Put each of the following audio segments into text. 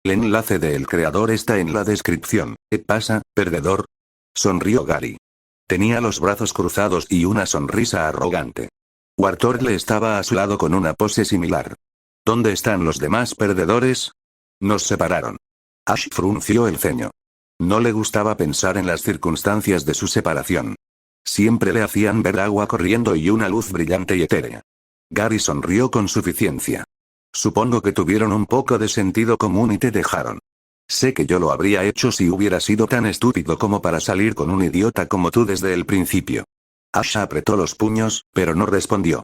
El enlace del creador está en la descripción. ¿Qué pasa, perdedor? Sonrió Gary. Tenía los brazos cruzados y una sonrisa arrogante. Wartortle estaba a su lado con una pose similar. ¿Dónde están los demás perdedores? Nos separaron. Ash frunció el ceño. No le gustaba pensar en las circunstancias de su separación. Siempre le hacían ver agua corriendo y una luz brillante y etérea. Gary sonrió con suficiencia. Supongo que tuvieron un poco de sentido común y te dejaron. Sé que yo lo habría hecho si hubiera sido tan estúpido como para salir con un idiota como tú desde el principio. Ash apretó los puños, pero no respondió.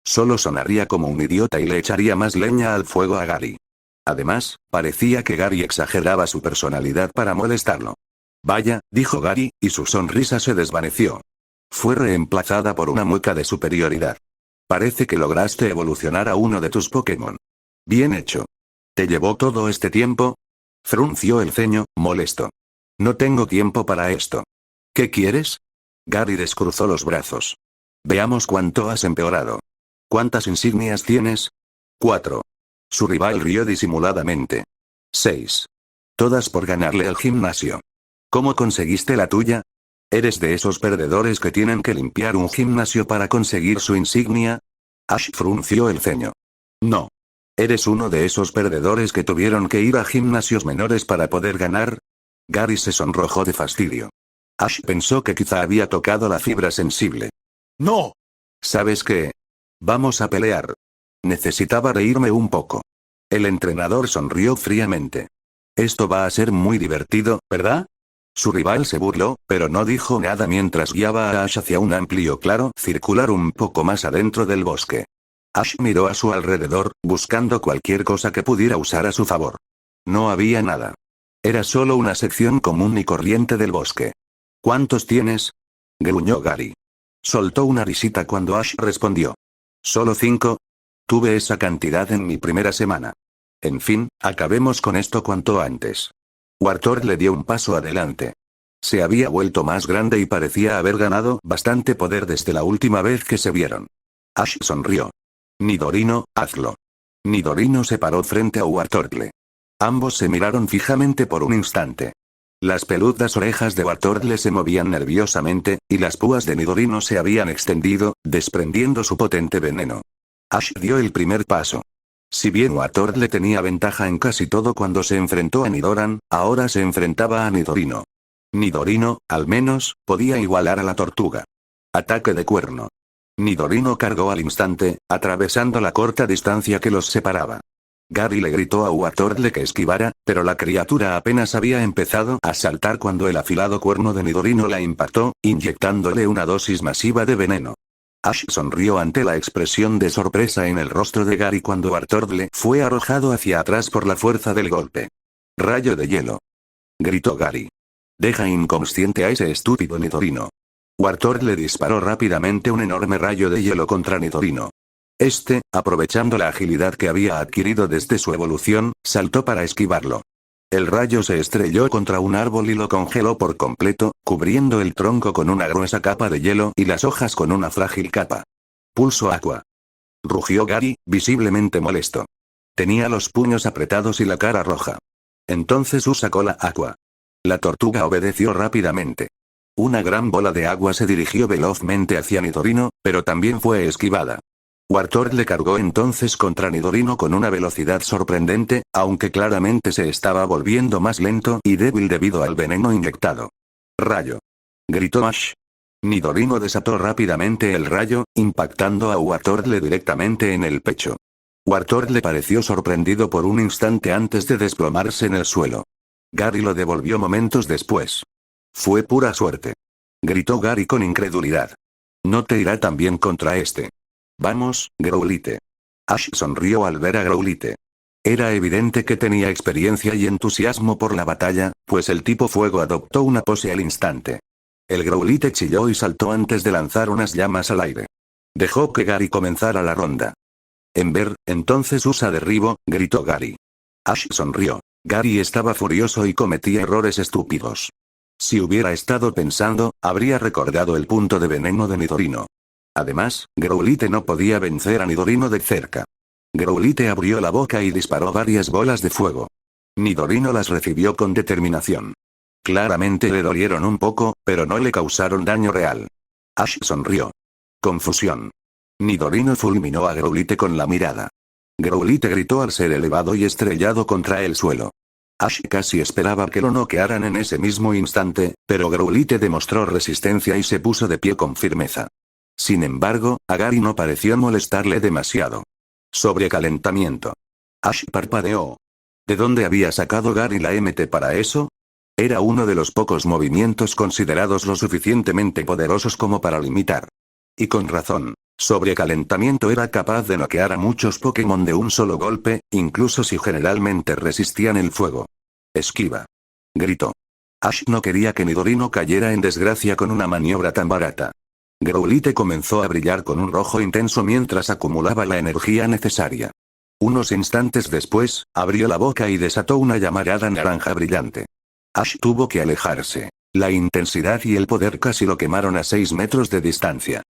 Solo sonaría como un idiota y le echaría más leña al fuego a Gary. Además, parecía que Gary exageraba su personalidad para molestarlo. Vaya, dijo Gary, y su sonrisa se desvaneció. Fue reemplazada por una mueca de superioridad. Parece que lograste evolucionar a uno de tus Pokémon. Bien hecho. ¿Te llevó todo este tiempo? Frunció el ceño, molesto. No tengo tiempo para esto. ¿Qué quieres? Gary descruzó los brazos. Veamos cuánto has empeorado. ¿Cuántas insignias tienes? 4. Su rival rió disimuladamente. 6. Todas por ganarle al gimnasio. ¿Cómo conseguiste la tuya? ¿Eres de esos perdedores que tienen que limpiar un gimnasio para conseguir su insignia? Ash frunció el ceño. No. ¿Eres uno de esos perdedores que tuvieron que ir a gimnasios menores para poder ganar? Gary se sonrojó de fastidio. Ash pensó que quizá había tocado la fibra sensible. ¡No! ¿Sabes qué? Vamos a pelear. Necesitaba reírme un poco. El entrenador sonrió fríamente. Esto va a ser muy divertido, ¿verdad? Su rival se burló, pero no dijo nada mientras guiaba a Ash hacia un amplio claro circular un poco más adentro del bosque. Ash miró a su alrededor, buscando cualquier cosa que pudiera usar a su favor. No había nada. Era solo una sección común y corriente del bosque. ¿Cuántos tienes? Gruñó Gary. Soltó una risita cuando Ash respondió. ¿Solo 5? Tuve esa cantidad en mi primera semana. En fin, acabemos con esto cuanto antes. Wartortle le dio un paso adelante. Se había vuelto más grande y parecía haber ganado bastante poder desde la última vez que se vieron. Ash sonrió. Nidorino, hazlo. Nidorino se paró frente a Wartortle. Ambos se miraron fijamente por un instante. Las peludas orejas de Wartortle se movían nerviosamente, y las púas de Nidorino se habían extendido, desprendiendo su potente veneno. Ash dio el primer paso. Si bien Wartortle tenía ventaja en casi todo cuando se enfrentó a Nidoran, ahora se enfrentaba a Nidorino. Nidorino, al menos, podía igualar a la tortuga. Ataque de cuerno. Nidorino cargó al instante, atravesando la corta distancia que los separaba. Gary le gritó a Wartortle que esquivara, pero la criatura apenas había empezado a saltar cuando el afilado cuerno de Nidorino la impactó, inyectándole una dosis masiva de veneno. Ash sonrió ante la expresión de sorpresa en el rostro de Gary cuando Wartortle fue arrojado hacia atrás por la fuerza del golpe. «¡Rayo de hielo!», gritó Gary. «Deja inconsciente a ese estúpido Nidorino». Wartortle disparó rápidamente un enorme rayo de hielo contra Nidorino. Este, aprovechando la agilidad que había adquirido desde su evolución, saltó para esquivarlo. El rayo se estrelló contra un árbol y lo congeló por completo, cubriendo el tronco con una gruesa capa de hielo y las hojas con una frágil capa. «Pulso Aqua», rugió Gary, visiblemente molesto. Tenía los puños apretados y la cara roja. Entonces usa Cola Aqua. La tortuga obedeció rápidamente. Una gran bola de agua se dirigió velozmente hacia Nidorino, pero también fue esquivada. Wartortle cargó entonces contra Nidorino con una velocidad sorprendente, aunque claramente se estaba volviendo más lento y débil debido al veneno inyectado. «¡Rayo!», gritó Ash. Nidorino desató rápidamente el rayo, impactando a Wartortle directamente en el pecho. Wartortle pareció sorprendido por un instante antes de desplomarse en el suelo. Gary lo devolvió momentos después. «Fue pura suerte», gritó Gary con incredulidad. «No te irá tan bien contra este. Vamos, Growlithe». Ash sonrió al ver a Growlithe. Era evidente que tenía experiencia y entusiasmo por la batalla, pues el tipo fuego adoptó una pose al instante. El Growlithe chilló y saltó antes de lanzar unas llamas al aire. Dejó que Gary comenzara la ronda. «Ember, entonces usa derribo», gritó Gary. Ash sonrió. Gary estaba furioso y cometía errores estúpidos. Si hubiera estado pensando, habría recordado el punto de veneno de Nidorino. Además, Growlithe no podía vencer a Nidorino de cerca. Growlithe abrió la boca y disparó varias bolas de fuego. Nidorino las recibió con determinación. Claramente le dolieron un poco, pero no le causaron daño real. Ash sonrió. Confusión. Nidorino fulminó a Growlithe con la mirada. Growlithe gritó al ser elevado y estrellado contra el suelo. Ash casi esperaba que lo noquearan en ese mismo instante, pero Growlithe demostró resistencia y se puso de pie con firmeza. Sin embargo, a Gary no pareció molestarle demasiado. Sobrecalentamiento. Ash parpadeó. ¿De dónde había sacado Gary la MT para eso? Era uno de los pocos movimientos considerados lo suficientemente poderosos como para limitar. Y con razón. Sobrecalentamiento era capaz de noquear a muchos Pokémon de un solo golpe, incluso si generalmente resistían el fuego. Esquiva. Gritó. Ash no quería que Nidorino cayera en desgracia con una maniobra tan barata. Growlithe comenzó a brillar con un rojo intenso mientras acumulaba la energía necesaria. Unos instantes después, abrió la boca y desató una llamarada naranja brillante. Ash tuvo que alejarse. La intensidad y el poder casi lo quemaron a 6 metros de distancia.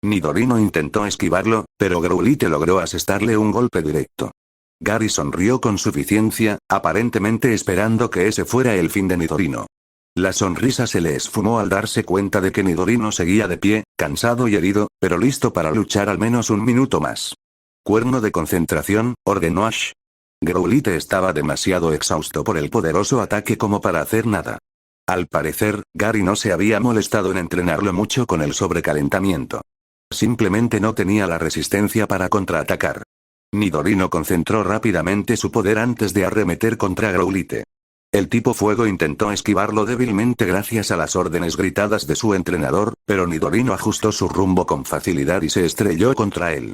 Nidorino intentó esquivarlo, pero Growlithe logró asestarle un golpe directo. Gary sonrió con suficiencia, aparentemente esperando que ese fuera el fin de Nidorino. La sonrisa se le esfumó al darse cuenta de que Nidorino seguía de pie, cansado y herido, pero listo para luchar al menos un minuto más. Cuerno de concentración, ordenó Ash. Growlithe estaba demasiado exhausto por el poderoso ataque como para hacer nada. Al parecer, Gary no se había molestado en entrenarlo mucho con el sobrecalentamiento. Simplemente no tenía la resistencia para contraatacar. Nidorino concentró rápidamente su poder antes de arremeter contra Growlithe. El tipo fuego intentó esquivarlo débilmente gracias a las órdenes gritadas de su entrenador, pero Nidorino ajustó su rumbo con facilidad y se estrelló contra él.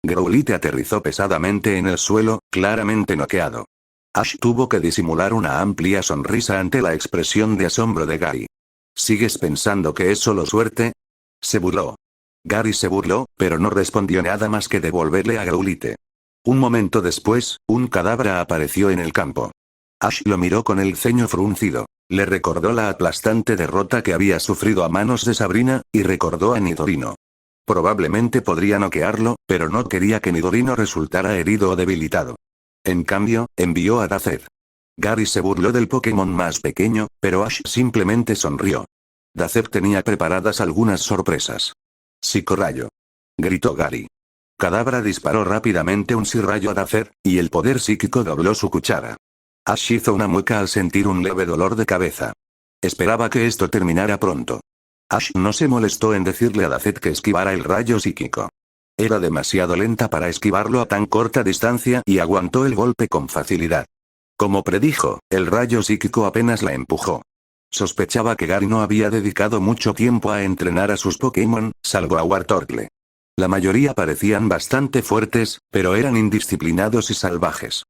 Growlithe aterrizó pesadamente en el suelo, claramente noqueado. Ash tuvo que disimular una amplia sonrisa ante la expresión de asombro de Gary. ¿Sigues pensando que es solo suerte? Se burló. Gary se burló, pero no respondió nada más que devolverle a Growlithe. Un momento después, un Kadabra apareció en el campo. Ash lo miró con el ceño fruncido. Le recordó la aplastante derrota que había sufrido a manos de Sabrina, y recordó a Nidorino. Probablemente podría noquearlo, pero no quería que Nidorino resultara herido o debilitado. En cambio, envió a Dazed. Gary se burló del Pokémon más pequeño, pero Ash simplemente sonrió. Dazed tenía preparadas algunas sorpresas. Psicorrayo. Gritó Gary. Kadabra disparó rápidamente un psirrayo a Dazed, y el poder psíquico dobló su cuchara. Ash hizo una mueca al sentir un leve dolor de cabeza. Esperaba que esto terminara pronto. Ash no se molestó en decirle a Dazed que esquivara el rayo psíquico. Era demasiado lenta para esquivarlo a tan corta distancia y aguantó el golpe con facilidad. Como predijo, el rayo psíquico apenas la empujó. Sospechaba que Gary no había dedicado mucho tiempo a entrenar a sus Pokémon, salvo a Wartortle. La mayoría parecían bastante fuertes, pero eran indisciplinados y salvajes.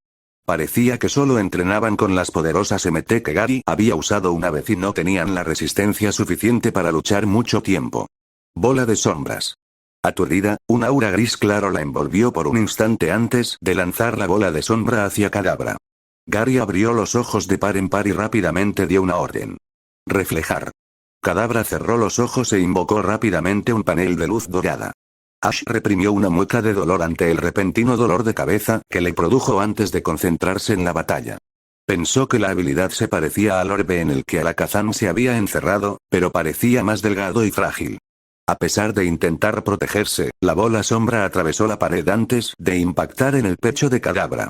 Parecía que solo entrenaban con las poderosas MT que Gary había usado una vez y no tenían la resistencia suficiente para luchar mucho tiempo. Bola de sombras. Aturdida, un aura gris claro la envolvió por un instante antes de lanzar la bola de sombra hacia Kadabra. Gary abrió los ojos de par en par y rápidamente dio una orden. Reflejar. Kadabra cerró los ojos e invocó rápidamente un panel de luz dorada. Ash reprimió una mueca de dolor ante el repentino dolor de cabeza que le produjo antes de concentrarse en la batalla. Pensó que la habilidad se parecía al orbe en el que Alakazam se había encerrado, pero parecía más delgado y frágil. A pesar de intentar protegerse, la bola sombra atravesó la pared antes de impactar en el pecho de Kadabra.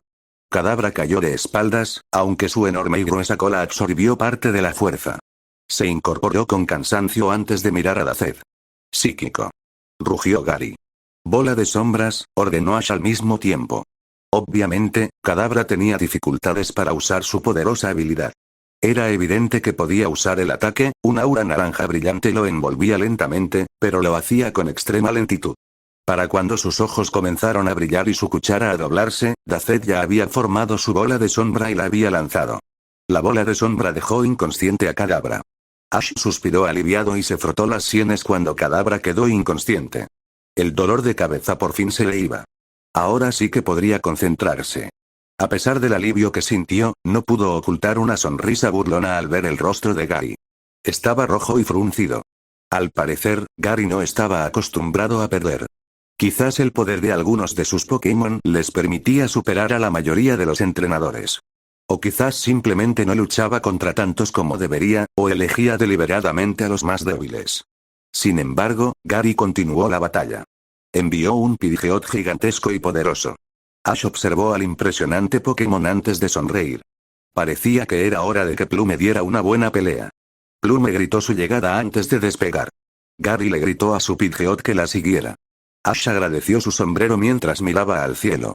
Kadabra cayó de espaldas, aunque su enorme y gruesa cola absorbió parte de la fuerza. Se incorporó con cansancio antes de mirar a Dazed. Psíquico. Rugió Gary. Bola de sombras, ordenó Ash al mismo tiempo. Obviamente, Kadabra tenía dificultades para usar su poderosa habilidad. Era evidente que podía usar el ataque, un aura naranja brillante lo envolvía lentamente, pero lo hacía con extrema lentitud. Para cuando sus ojos comenzaron a brillar y su cuchara a doblarse, Dazed ya había formado su bola de sombra y la había lanzado. La bola de sombra dejó inconsciente a Kadabra. Ash suspiró aliviado y se frotó las sienes cuando Kadabra quedó inconsciente. El dolor de cabeza por fin se le iba. Ahora sí que podría concentrarse. A pesar del alivio que sintió, no pudo ocultar una sonrisa burlona al ver el rostro de Gary. Estaba rojo y fruncido. Al parecer, Gary no estaba acostumbrado a perder. Quizás el poder de algunos de sus Pokémon les permitía superar a la mayoría de los entrenadores. O quizás simplemente no luchaba contra tantos como debería, o elegía deliberadamente a los más débiles. Sin embargo, Gary continuó la batalla. Envió un Pidgeot gigantesco y poderoso. Ash observó al impresionante Pokémon antes de sonreír. Parecía que era hora de que Plume diera una buena pelea. Plume gritó su llegada antes de despegar. Gary le gritó a su Pidgeot que la siguiera. Ash agradeció su sombrero mientras miraba al cielo.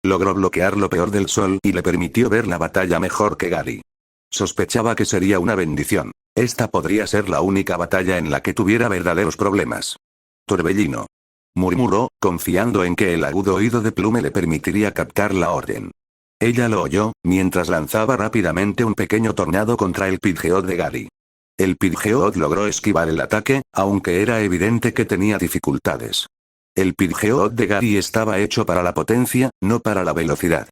Logró bloquear lo peor del sol y le permitió ver la batalla mejor que Gary. Sospechaba que sería una bendición. Esta podría ser la única batalla en la que tuviera verdaderos problemas. Torbellino. Murmuró, confiando en que el agudo oído de Plume le permitiría captar la orden. Ella lo oyó, mientras lanzaba rápidamente un pequeño tornado contra el Pidgeot de Gary. El Pidgeot logró esquivar el ataque, aunque era evidente que tenía dificultades. El Pidgeot de Gary estaba hecho para la potencia, no para la velocidad.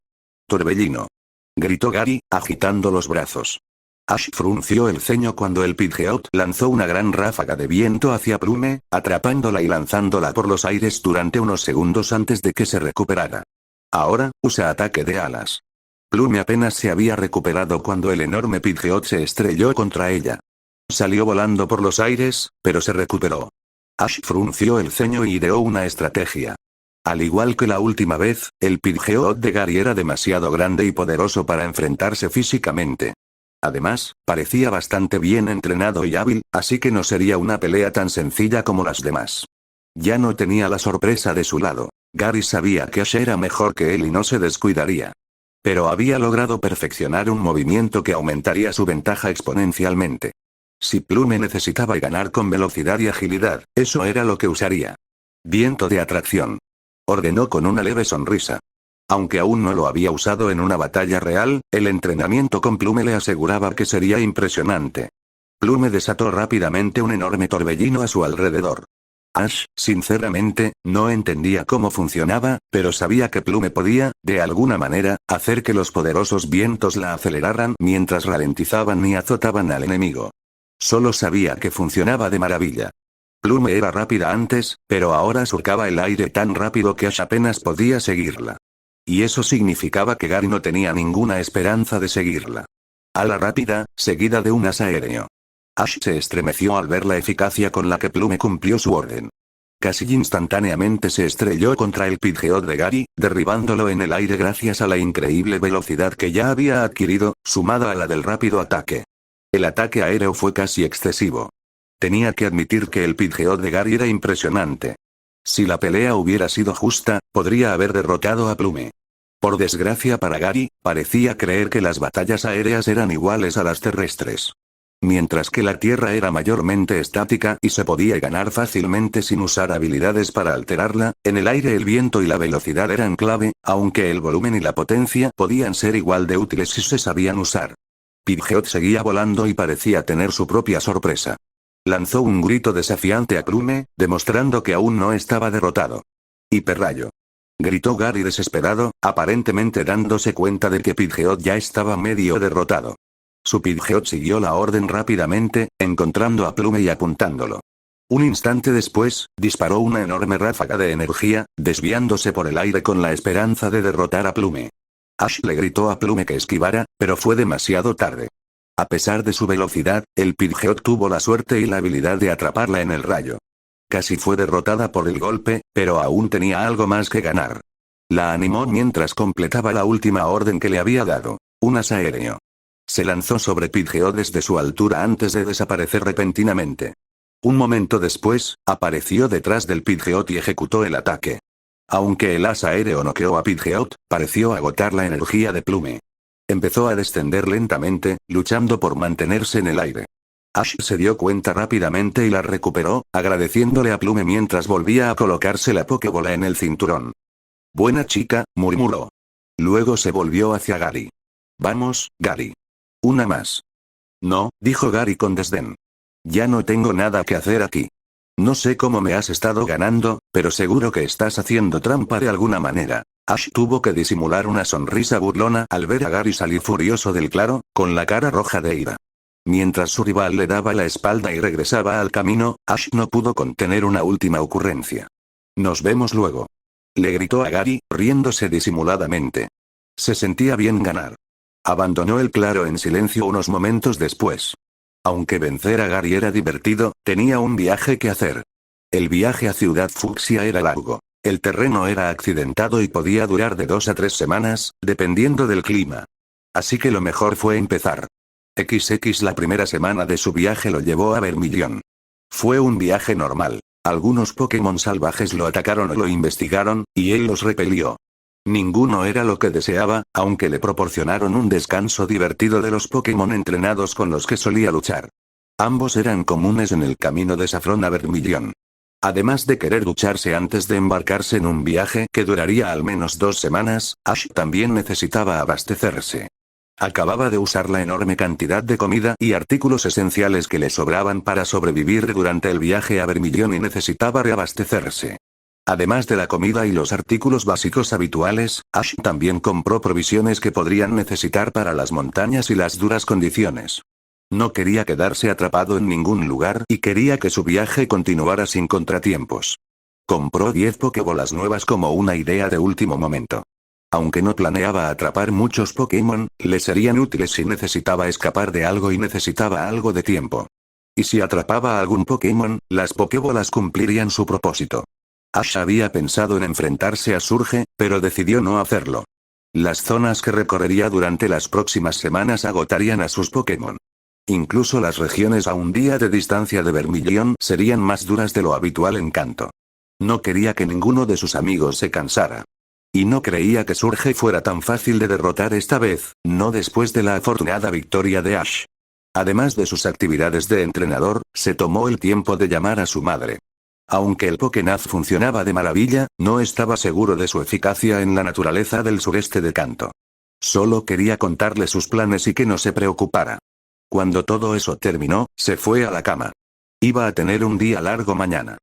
Torbellino. Gritó Gary, agitando los brazos. Ash frunció el ceño cuando el Pidgeot lanzó una gran ráfaga de viento hacia Plume, atrapándola y lanzándola por los aires durante unos segundos antes de que se recuperara. Ahora, usa ataque de alas. Plume apenas se había recuperado cuando el enorme Pidgeot se estrelló contra ella. Salió volando por los aires, pero se recuperó. Ash frunció el ceño y ideó una estrategia. Al igual que la última vez, el Pidgeot de Gary era demasiado grande y poderoso para enfrentarse físicamente. Además, parecía bastante bien entrenado y hábil, así que no sería una pelea tan sencilla como las demás. Ya no tenía la sorpresa de su lado. Gary sabía que Ash era mejor que él y no se descuidaría. Pero había logrado perfeccionar un movimiento que aumentaría su ventaja exponencialmente. Si Plume necesitaba ganar con velocidad y agilidad, eso era lo que usaría. Viento de atracción. Ordenó con una leve sonrisa. Aunque aún no lo había usado en una batalla real, el entrenamiento con Plume le aseguraba que sería impresionante. Plume desató rápidamente un enorme torbellino a su alrededor. Ash, sinceramente, no entendía cómo funcionaba, pero sabía que Plume podía, de alguna manera, hacer que los poderosos vientos la aceleraran mientras ralentizaban y azotaban al enemigo. Solo sabía que funcionaba de maravilla. Plume era rápida antes, pero ahora surcaba el aire tan rápido que Ash apenas podía seguirla. Y eso significaba que Gary no tenía ninguna esperanza de seguirla. Ala rápida, seguida de un as aéreo. Ash se estremeció al ver la eficacia con la que Plume cumplió su orden. Casi instantáneamente se estrelló contra el Pidgeot de Gary, derribándolo en el aire gracias a la increíble velocidad que ya había adquirido, sumada a la del rápido ataque. El ataque aéreo fue casi excesivo. Tenía que admitir que el Pidgeot de Gary era impresionante. Si la pelea hubiera sido justa, podría haber derrotado a Plume. Por desgracia para Gary, parecía creer que las batallas aéreas eran iguales a las terrestres. Mientras que la tierra era mayormente estática y se podía ganar fácilmente sin usar habilidades para alterarla, en el aire el viento y la velocidad eran clave, aunque el volumen y la potencia podían ser igual de útiles si se sabían usar. Pidgeot seguía volando y parecía tener su propia sorpresa. Lanzó un grito desafiante a Plume, demostrando que aún no estaba derrotado. ¡Hiperrayo! Gritó Gary desesperado, aparentemente dándose cuenta de que Pidgeot ya estaba medio derrotado. Su Pidgeot siguió la orden rápidamente, encontrando a Plume y apuntándolo. Un instante después, disparó una enorme ráfaga de energía, desviándose por el aire con la esperanza de derrotar a Plume. Ash le gritó a Plume que esquivara, pero fue demasiado tarde. A pesar de su velocidad, el Pidgeot tuvo la suerte y la habilidad de atraparla en el rayo. Casi fue derrotada por el golpe, pero aún tenía algo más que ganar. La animó mientras completaba la última orden que le había dado, un as aéreo. Se lanzó sobre Pidgeot desde su altura antes de desaparecer repentinamente. Un momento después, apareció detrás del Pidgeot y ejecutó el ataque. Aunque el as aéreo noqueó a Pidgeot, pareció agotar la energía de Plume. Empezó a descender lentamente, luchando por mantenerse en el aire. Ash se dio cuenta rápidamente y la recuperó, agradeciéndole a Plume mientras volvía a colocarse la Pokébola en el cinturón. Buena chica, murmuró. Luego se volvió hacia Gary. Vamos, Gary. Una más. No, dijo Gary con desdén. Ya no tengo nada que hacer aquí. No sé cómo me has estado ganando, pero seguro que estás haciendo trampa de alguna manera. Ash tuvo que disimular una sonrisa burlona al ver a Gary salir furioso del claro, con la cara roja de ira. Mientras su rival le daba la espalda y regresaba al camino, Ash no pudo contener una última ocurrencia. Nos vemos luego. Le gritó a Gary, riéndose disimuladamente. Se sentía bien ganar. Abandonó el claro en silencio unos momentos después. Aunque vencer a Gary era divertido, tenía un viaje que hacer. El viaje a Ciudad Fucsia era largo. El terreno era accidentado y podía durar de 2 a 3 semanas, dependiendo del clima. Así que lo mejor fue empezar. La primera semana de su viaje lo llevó a Vermilion. Fue un viaje normal. Algunos Pokémon salvajes lo atacaron o lo investigaron, y él los repelió. Ninguno era lo que deseaba, aunque le proporcionaron un descanso divertido de los Pokémon entrenados con los que solía luchar. Ambos eran comunes en el camino de Saffron a Vermilion. Además de querer ducharse antes de embarcarse en un viaje que duraría al menos 2 semanas, Ash también necesitaba abastecerse. Acababa de usar la enorme cantidad de comida y artículos esenciales que le sobraban para sobrevivir durante el viaje a Vermilion y necesitaba reabastecerse. Además de la comida y los artículos básicos habituales, Ash también compró provisiones que podrían necesitar para las montañas y las duras condiciones. No quería quedarse atrapado en ningún lugar y quería que su viaje continuara sin contratiempos. Compró 10 Pokébolas nuevas como una idea de último momento. Aunque no planeaba atrapar muchos Pokémon, le serían útiles si necesitaba escapar de algo y necesitaba algo de tiempo. Y si atrapaba a algún Pokémon, las Pokébolas cumplirían su propósito. Ash había pensado en enfrentarse a Surge, pero decidió no hacerlo. Las zonas que recorrería durante las próximas semanas agotarían a sus Pokémon. Incluso las regiones a un día de distancia de Vermilion serían más duras de lo habitual en Kanto. No quería que ninguno de sus amigos se cansara. Y no creía que Surge fuera tan fácil de derrotar esta vez, no después de la afortunada victoria de Ash. Además de sus actividades de entrenador, se tomó el tiempo de llamar a su madre. Aunque el Pokénaz funcionaba de maravilla, no estaba seguro de su eficacia en la naturaleza del sureste de Kanto. Solo quería contarle sus planes y que no se preocupara. Cuando todo eso terminó, se fue a la cama. Iba a tener un día largo mañana.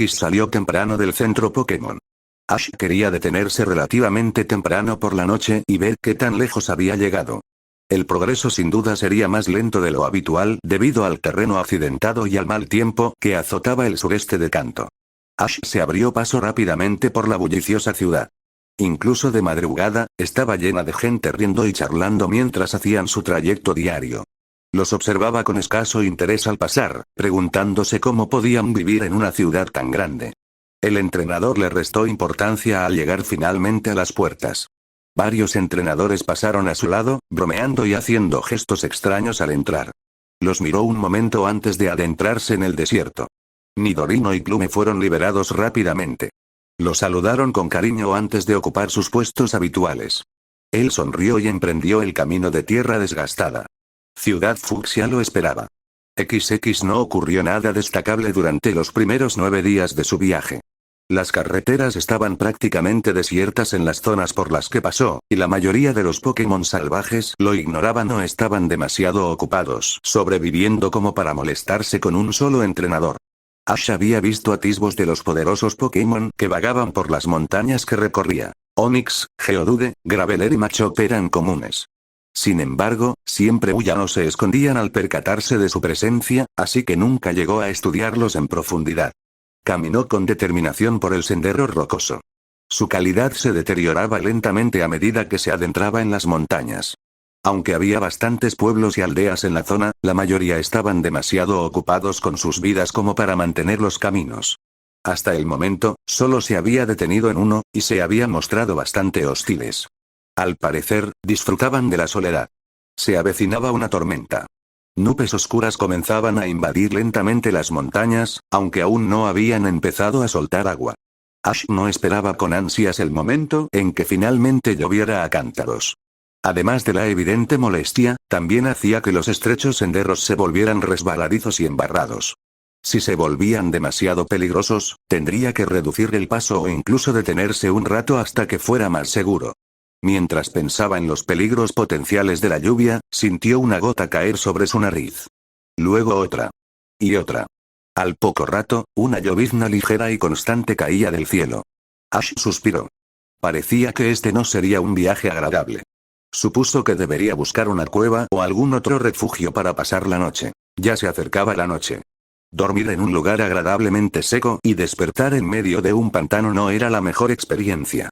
Salió temprano del centro Pokémon. Ash quería detenerse relativamente temprano por la noche y ver qué tan lejos había llegado. El progreso sin duda sería más lento de lo habitual debido al terreno accidentado y al mal tiempo que azotaba el sureste de Kanto. Ash se abrió paso rápidamente por la bulliciosa ciudad. Incluso de madrugada, estaba llena de gente riendo y charlando mientras hacían su trayecto diario. Los observaba con escaso interés al pasar, preguntándose cómo podían vivir en una ciudad tan grande. El entrenador le restó importancia al llegar finalmente a las puertas. Varios entrenadores pasaron a su lado, bromeando y haciendo gestos extraños al entrar. Los miró un momento antes de adentrarse en el desierto. Nidorino y Plume fueron liberados rápidamente. Los saludaron con cariño antes de ocupar sus puestos habituales. Él sonrió y emprendió el camino de tierra desgastada. Ciudad Fucsia lo esperaba. No ocurrió nada destacable durante los primeros 9 días de su viaje. Las carreteras estaban prácticamente desiertas en las zonas por las que pasó, y la mayoría de los Pokémon salvajes lo ignoraban o estaban demasiado ocupados sobreviviendo como para molestarse con un solo entrenador. Ash había visto atisbos de los poderosos Pokémon que vagaban por las montañas que recorría. Onix, Geodude, Graveler y Machop eran comunes. Sin embargo, siempre huían o se escondían al percatarse de su presencia, así que nunca llegó a estudiarlos en profundidad. Caminó con determinación por el sendero rocoso. Su calidad se deterioraba lentamente a medida que se adentraba en las montañas. Aunque había bastantes pueblos y aldeas en la zona, la mayoría estaban demasiado ocupados con sus vidas como para mantener los caminos. Hasta el momento, solo se había detenido en uno, y se había mostrado bastante hostiles. Al parecer, disfrutaban de la soledad. Se avecinaba una tormenta. Nubes oscuras comenzaban a invadir lentamente las montañas, aunque aún no habían empezado a soltar agua. Ash no esperaba con ansias el momento en que finalmente lloviera a cántaros. Además de la evidente molestia, también hacía que los estrechos senderos se volvieran resbaladizos y embarrados. Si se volvían demasiado peligrosos, tendría que reducir el paso o incluso detenerse un rato hasta que fuera más seguro. Mientras pensaba en los peligros potenciales de la lluvia, sintió una gota caer sobre su nariz. Luego otra. Y otra. Al poco rato, una llovizna ligera y constante caía del cielo. Ash suspiró. Parecía que este no sería un viaje agradable. Supuso que debería buscar una cueva o algún otro refugio para pasar la noche. Ya se acercaba la noche. Dormir en un lugar agradablemente seco y despertar en medio de un pantano no era la mejor experiencia.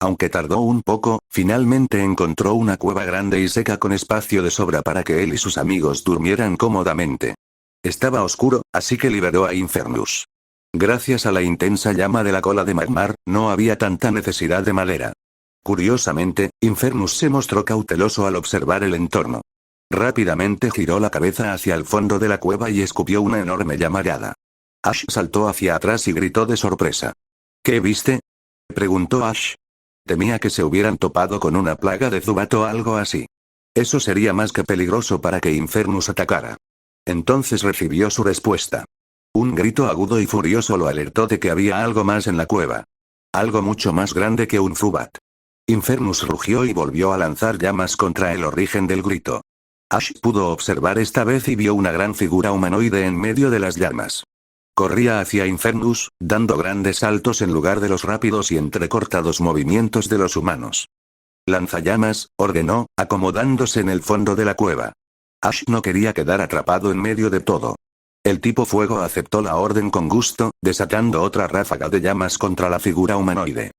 Aunque tardó un poco, finalmente encontró una cueva grande y seca con espacio de sobra para que él y sus amigos durmieran cómodamente. Estaba oscuro, así que liberó a Infernus. Gracias a la intensa llama de la cola de Magmar, no había tanta necesidad de madera. Curiosamente, Infernus se mostró cauteloso al observar el entorno. Rápidamente giró la cabeza hacia el fondo de la cueva y escupió una enorme llamarada. Ash saltó hacia atrás y gritó de sorpresa. ¿Qué viste?, preguntó Ash. Temía que se hubieran topado con una plaga de Zubat o algo así. Eso sería más que peligroso para que Infernus atacara. Entonces recibió su respuesta. Un grito agudo y furioso lo alertó de que había algo más en la cueva. Algo mucho más grande que un Zubat. Infernus rugió y volvió a lanzar llamas contra el origen del grito. Ash pudo observar esta vez y vio una gran figura humanoide en medio de las llamas. Corría hacia Infernus, dando grandes saltos en lugar de los rápidos y entrecortados movimientos de los humanos. «Lanzallamas», ordenó, acomodándose en el fondo de la cueva. Ash no quería quedar atrapado en medio de todo. El tipo fuego aceptó la orden con gusto, desatando otra ráfaga de llamas contra la figura humanoide.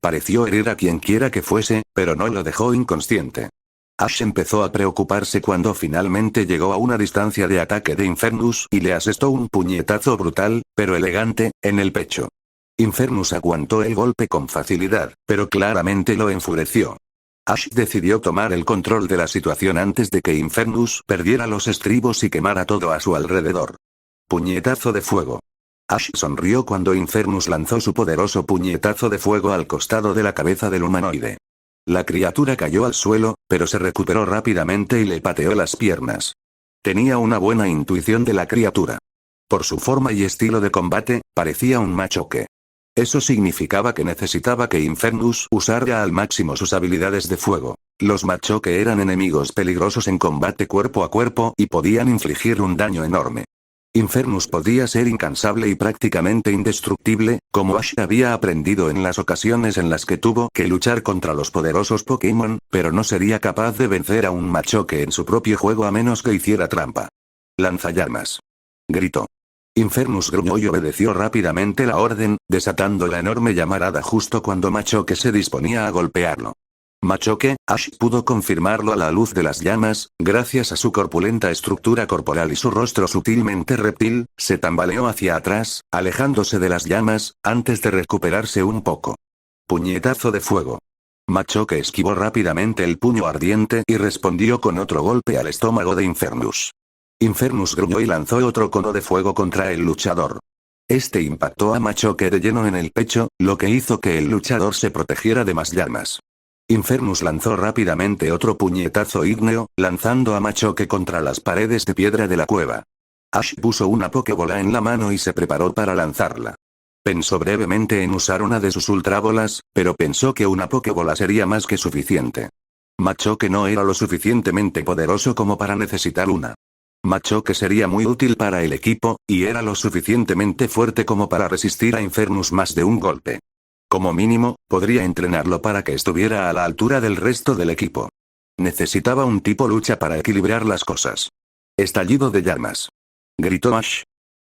Pareció herir a quien quiera que fuese, pero no lo dejó inconsciente. Ash empezó a preocuparse cuando finalmente llegó a una distancia de ataque de Infernus y le asestó un puñetazo brutal, pero elegante, en el pecho. Infernus aguantó el golpe con facilidad, pero claramente lo enfureció. Ash decidió tomar el control de la situación antes de que Infernus perdiera los estribos y quemara todo a su alrededor. Puñetazo de fuego. Ash sonrió cuando Infernus lanzó su poderoso puñetazo de fuego al costado de la cabeza del humanoide. La criatura cayó al suelo, pero se recuperó rápidamente y le pateó las piernas. Tenía una buena intuición de la criatura. Por su forma y estilo de combate, parecía un machoque. Eso significaba que necesitaba que Infernus usara al máximo sus habilidades de fuego. Los machoque eran enemigos peligrosos en combate cuerpo a cuerpo y podían infligir un daño enorme. Infernus podía ser incansable y prácticamente indestructible, como Ash había aprendido en las ocasiones en las que tuvo que luchar contra los poderosos Pokémon, pero no sería capaz de vencer a un machoque en su propio juego a menos que hiciera trampa. «Lanzallamas», gritó. Infernus gruñó y obedeció rápidamente la orden, desatando la enorme llamarada justo cuando Machoke se disponía a golpearlo. Machoke, Ash pudo confirmarlo a la luz de las llamas, gracias a su corpulenta estructura corporal y su rostro sutilmente reptil, se tambaleó hacia atrás, alejándose de las llamas, antes de recuperarse un poco. Puñetazo de fuego. Machoke esquivó rápidamente el puño ardiente y respondió con otro golpe al estómago de Infernus. Infernus gruñó y lanzó otro cono de fuego contra el luchador. Este impactó a Machoke de lleno en el pecho, lo que hizo que el luchador se protegiera de más llamas. Infernus lanzó rápidamente otro puñetazo ígneo, lanzando a Machoke contra las paredes de piedra de la cueva. Ash puso una Pokébola en la mano y se preparó para lanzarla. Pensó brevemente en usar una de sus ultrabolas, pero pensó que una Pokébola sería más que suficiente. Machoke no era lo suficientemente poderoso como para necesitar una. Machoke sería muy útil para el equipo, y era lo suficientemente fuerte como para resistir a Infernus más de un golpe. Como mínimo, podría entrenarlo para que estuviera a la altura del resto del equipo. Necesitaba un tipo lucha para equilibrar las cosas. Estallido de llamas. Gritó Ash.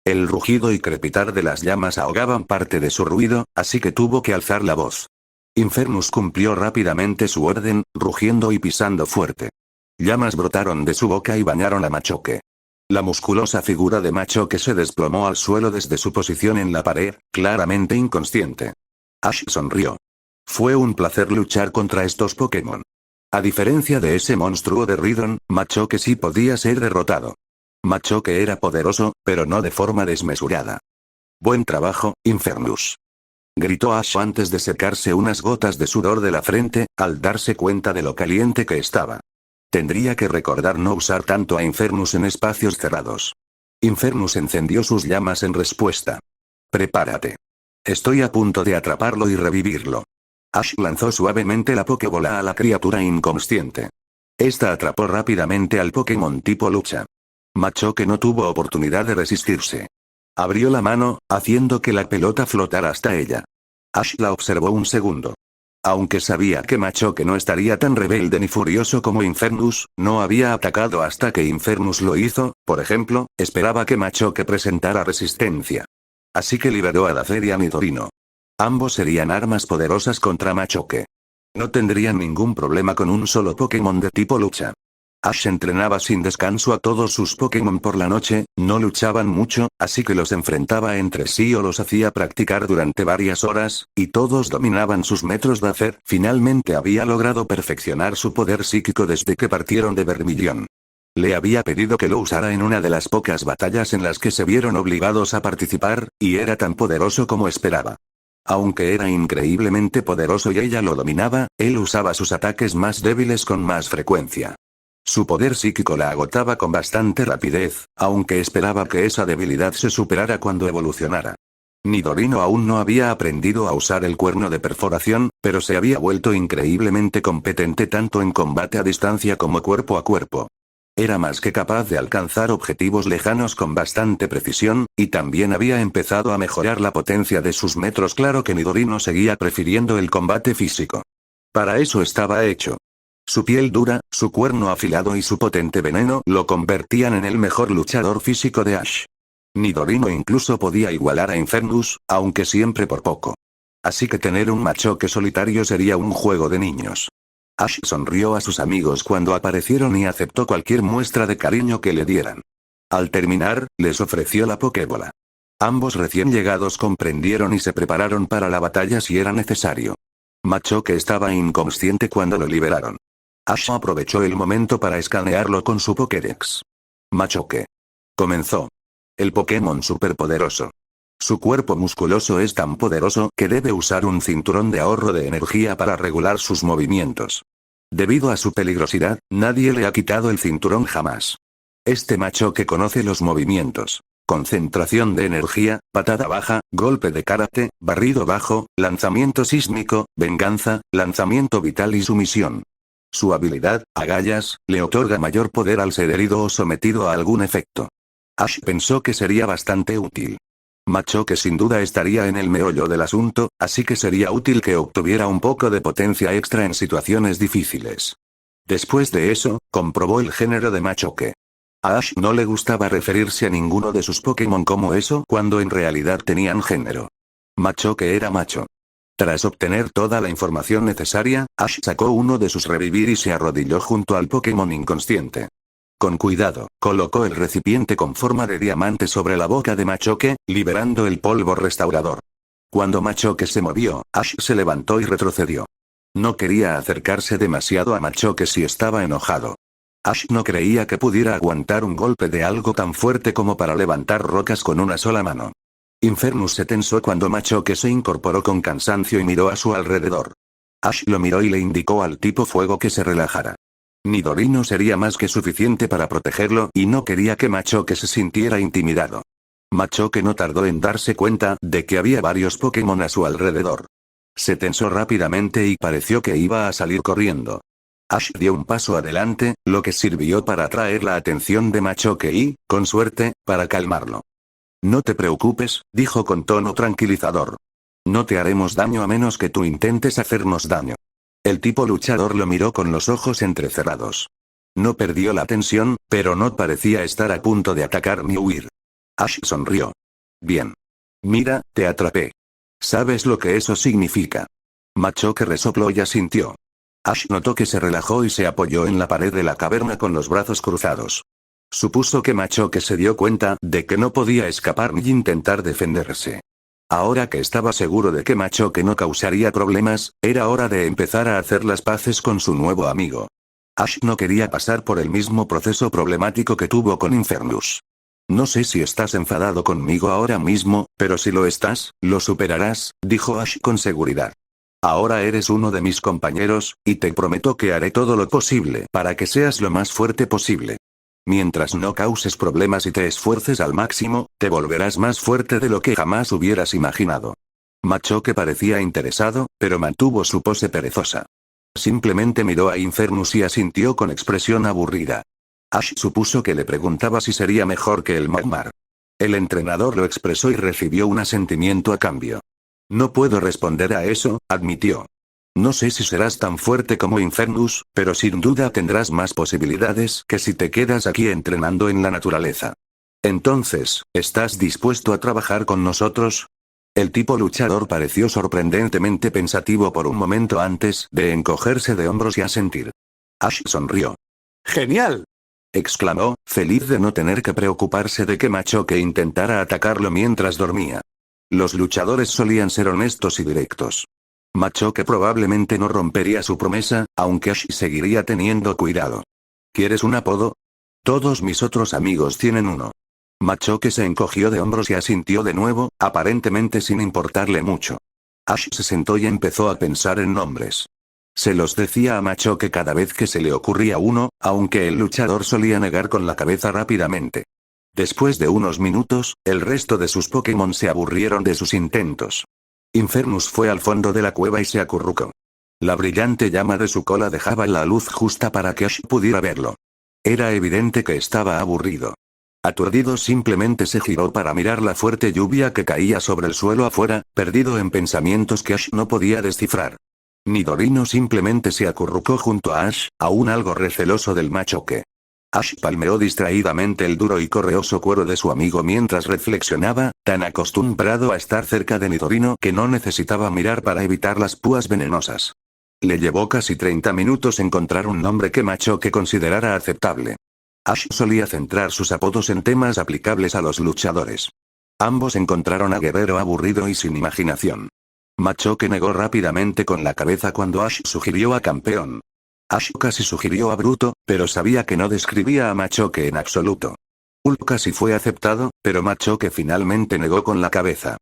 El rugido y crepitar de las llamas ahogaban parte de su ruido, así que tuvo que alzar la voz. Infernus cumplió rápidamente su orden, rugiendo y pisando fuerte. Llamas brotaron de su boca y bañaron a Machoke. La musculosa figura de Machoke se desplomó al suelo desde su posición en la pared, claramente inconsciente. Ash sonrió. Fue un placer luchar contra estos Pokémon. A diferencia de ese monstruo de Ridon, Machoke sí podía ser derrotado. Machoke era poderoso, pero no de forma desmesurada. Buen trabajo, Infernus. Gritó Ash antes de secarse unas gotas de sudor de la frente, al darse cuenta de lo caliente que estaba. Tendría que recordar no usar tanto a Infernus en espacios cerrados. Infernus encendió sus llamas en respuesta. Prepárate. Estoy a punto de atraparlo y revivirlo. Ash lanzó suavemente la Pokébola a la criatura inconsciente. Esta atrapó rápidamente al Pokémon tipo lucha. Machoke no tuvo oportunidad de resistirse. Abrió la mano, haciendo que la pelota flotara hasta ella. Ash la observó un segundo. Aunque sabía que Machoke no estaría tan rebelde ni furioso como Infernus, no había atacado hasta que Infernus lo hizo, por ejemplo, esperaba que Machoke presentara resistencia. Así que liberó a Dacerian y Dorino. Ambos serían armas poderosas contra Machoke. No tendrían ningún problema con un solo Pokémon de tipo lucha. Ash entrenaba sin descanso a todos sus Pokémon por la noche, no luchaban mucho, así que los enfrentaba entre sí o los hacía practicar durante varias horas, y todos dominaban sus metros de hacer. Finalmente había logrado perfeccionar su poder psíquico desde que partieron de Vermilion. Le había pedido que lo usara en una de las pocas batallas en las que se vieron obligados a participar, y era tan poderoso como esperaba. Aunque era increíblemente poderoso y ella lo dominaba, él usaba sus ataques más débiles con más frecuencia. Su poder psíquico la agotaba con bastante rapidez, aunque esperaba que esa debilidad se superara cuando evolucionara. Nidorino aún no había aprendido a usar el cuerno de perforación, pero se había vuelto increíblemente competente tanto en combate a distancia como cuerpo a cuerpo. Era más que capaz de alcanzar objetivos lejanos con bastante precisión, y también había empezado a mejorar la potencia de sus metros. Claro que Nidorino seguía prefiriendo el combate físico. Para eso estaba hecho. Su piel dura, su cuerno afilado y su potente veneno lo convertían en el mejor luchador físico de Ash. Nidorino incluso podía igualar a Infernus, aunque siempre por poco. Así que tener un Machoke solitario sería un juego de niños. Ash sonrió a sus amigos cuando aparecieron y aceptó cualquier muestra de cariño que le dieran. Al terminar, les ofreció la Pokébola. Ambos recién llegados comprendieron y se prepararon para la batalla si era necesario. Machoke estaba inconsciente cuando lo liberaron. Ash aprovechó el momento para escanearlo con su Pokédex. Machoke. Comenzó. El Pokémon superpoderoso. Su cuerpo musculoso es tan poderoso que debe usar un cinturón de ahorro de energía para regular sus movimientos. Debido a su peligrosidad, nadie le ha quitado el cinturón jamás. Este Machoke conoce los movimientos. Concentración de energía, patada baja, golpe de karate, barrido bajo, lanzamiento sísmico, venganza, lanzamiento vital y sumisión. Su habilidad, agallas, le otorga mayor poder al ser herido o sometido a algún efecto. Ash pensó que sería bastante útil. Machoke sin duda estaría en el meollo del asunto, así que sería útil que obtuviera un poco de potencia extra en situaciones difíciles. Después de eso, comprobó el género de Machoke. A Ash no le gustaba referirse a ninguno de sus Pokémon como eso cuando en realidad tenían género. Machoke era macho. Tras obtener toda la información necesaria, Ash sacó uno de sus revivir y se arrodilló junto al Pokémon inconsciente. Con cuidado, colocó el recipiente con forma de diamante sobre la boca de Machoke, liberando el polvo restaurador. Cuando Machoke se movió, Ash se levantó y retrocedió. No quería acercarse demasiado a Machoke si estaba enojado. Ash no creía que pudiera aguantar un golpe de algo tan fuerte como para levantar rocas con una sola mano. Infernus se tensó cuando Machoke se incorporó con cansancio y miró a su alrededor. Ash lo miró y le indicó al tipo fuego que se relajara. Nidorino sería más que suficiente para protegerlo y no quería que Machoke se sintiera intimidado. Machoke no tardó en darse cuenta de que había varios Pokémon a su alrededor. Se tensó rápidamente y pareció que iba a salir corriendo. Ash dio un paso adelante, lo que sirvió para atraer la atención de Machoke y, con suerte, para calmarlo. No te preocupes, dijo con tono tranquilizador. No te haremos daño a menos que tú intentes hacernos daño. El tipo luchador lo miró con los ojos entrecerrados. No perdió la tensión, pero no parecía estar a punto de atacar ni huir. Ash sonrió. Bien. Mira, te atrapé. ¿Sabes lo que eso significa? Machoke resopló y asintió. Ash notó que se relajó y se apoyó en la pared de la caverna con los brazos cruzados. Supuso que Machoke se dio cuenta de que no podía escapar ni intentar defenderse. Ahora que estaba seguro de que Machoke no causaría problemas, era hora de empezar a hacer las paces con su nuevo amigo. Ash no quería pasar por el mismo proceso problemático que tuvo con Infernus. No sé si estás enfadado conmigo ahora mismo, pero si lo estás, lo superarás, dijo Ash con seguridad. Ahora eres uno de mis compañeros, y te prometo que haré todo lo posible para que seas lo más fuerte posible. Mientras no causes problemas y te esfuerces al máximo, te volverás más fuerte de lo que jamás hubieras imaginado. Machoke parecía interesado, pero mantuvo su pose perezosa. Simplemente miró a Infernus y asintió con expresión aburrida. Ash supuso que le preguntaba si sería mejor que el Magmar. El entrenador lo expresó y recibió un asentimiento a cambio. No puedo responder a eso, admitió. No sé si serás tan fuerte como Infernus, pero sin duda tendrás más posibilidades que si te quedas aquí entrenando en la naturaleza. Entonces, ¿estás dispuesto a trabajar con nosotros? El tipo luchador pareció sorprendentemente pensativo por un momento antes de encogerse de hombros y asentir. Ash sonrió. ¡Genial! Exclamó, feliz de no tener que preocuparse de que Machoke intentara atacarlo mientras dormía. Los luchadores solían ser honestos y directos. Machoke probablemente no rompería su promesa, aunque Ash seguiría teniendo cuidado. ¿Quieres un apodo? Todos mis otros amigos tienen uno. Machoke se encogió de hombros y asintió de nuevo, aparentemente sin importarle mucho. Ash se sentó y empezó a pensar en nombres. Se los decía a Machoke cada vez que se le ocurría uno, aunque el luchador solía negar con la cabeza rápidamente. Después de unos minutos, el resto de sus Pokémon se aburrieron de sus intentos. Infernus fue al fondo de la cueva y se acurrucó. La brillante llama de su cola dejaba la luz justa para que Ash pudiera verlo. Era evidente que estaba aburrido. Aturdido simplemente se giró para mirar la fuerte lluvia que caía sobre el suelo afuera, perdido en pensamientos que Ash no podía descifrar. Nidorino simplemente se acurrucó junto a Ash, aún algo receloso del Machoke. Ash palmeó distraídamente el duro y correoso cuero de su amigo mientras reflexionaba, tan acostumbrado a estar cerca de Nidorino que no necesitaba mirar para evitar las púas venenosas. Le llevó casi 30 minutos encontrar un nombre que Machoke considerara aceptable. Ash solía centrar sus apodos en temas aplicables a los luchadores. Ambos encontraron a Guerrero aburrido y sin imaginación. Machoke negó rápidamente con la cabeza cuando Ash sugirió a Campeón. Ash casi sugirió a Bruto, pero sabía que no describía a Machoke en absoluto. Ulp casi fue aceptado, pero Machoke finalmente negó con la cabeza.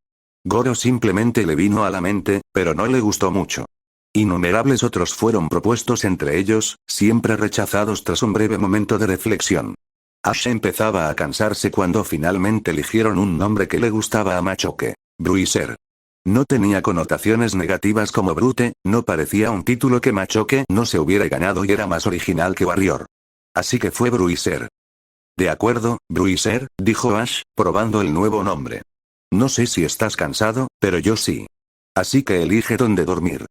Goro simplemente le vino a la mente, pero no le gustó mucho. Innumerables otros fueron propuestos entre ellos, siempre rechazados tras un breve momento de reflexión. Ash empezaba a cansarse cuando finalmente eligieron un nombre que le gustaba a Machoke: Bruiser. No tenía connotaciones negativas como Brute, no parecía un título que Machoke no se hubiera ganado y era más original que Warrior. Así que fue Bruiser. De acuerdo, Bruiser, dijo Ash, probando el nuevo nombre. No sé si estás cansado, pero yo sí. Así que elige dónde dormir.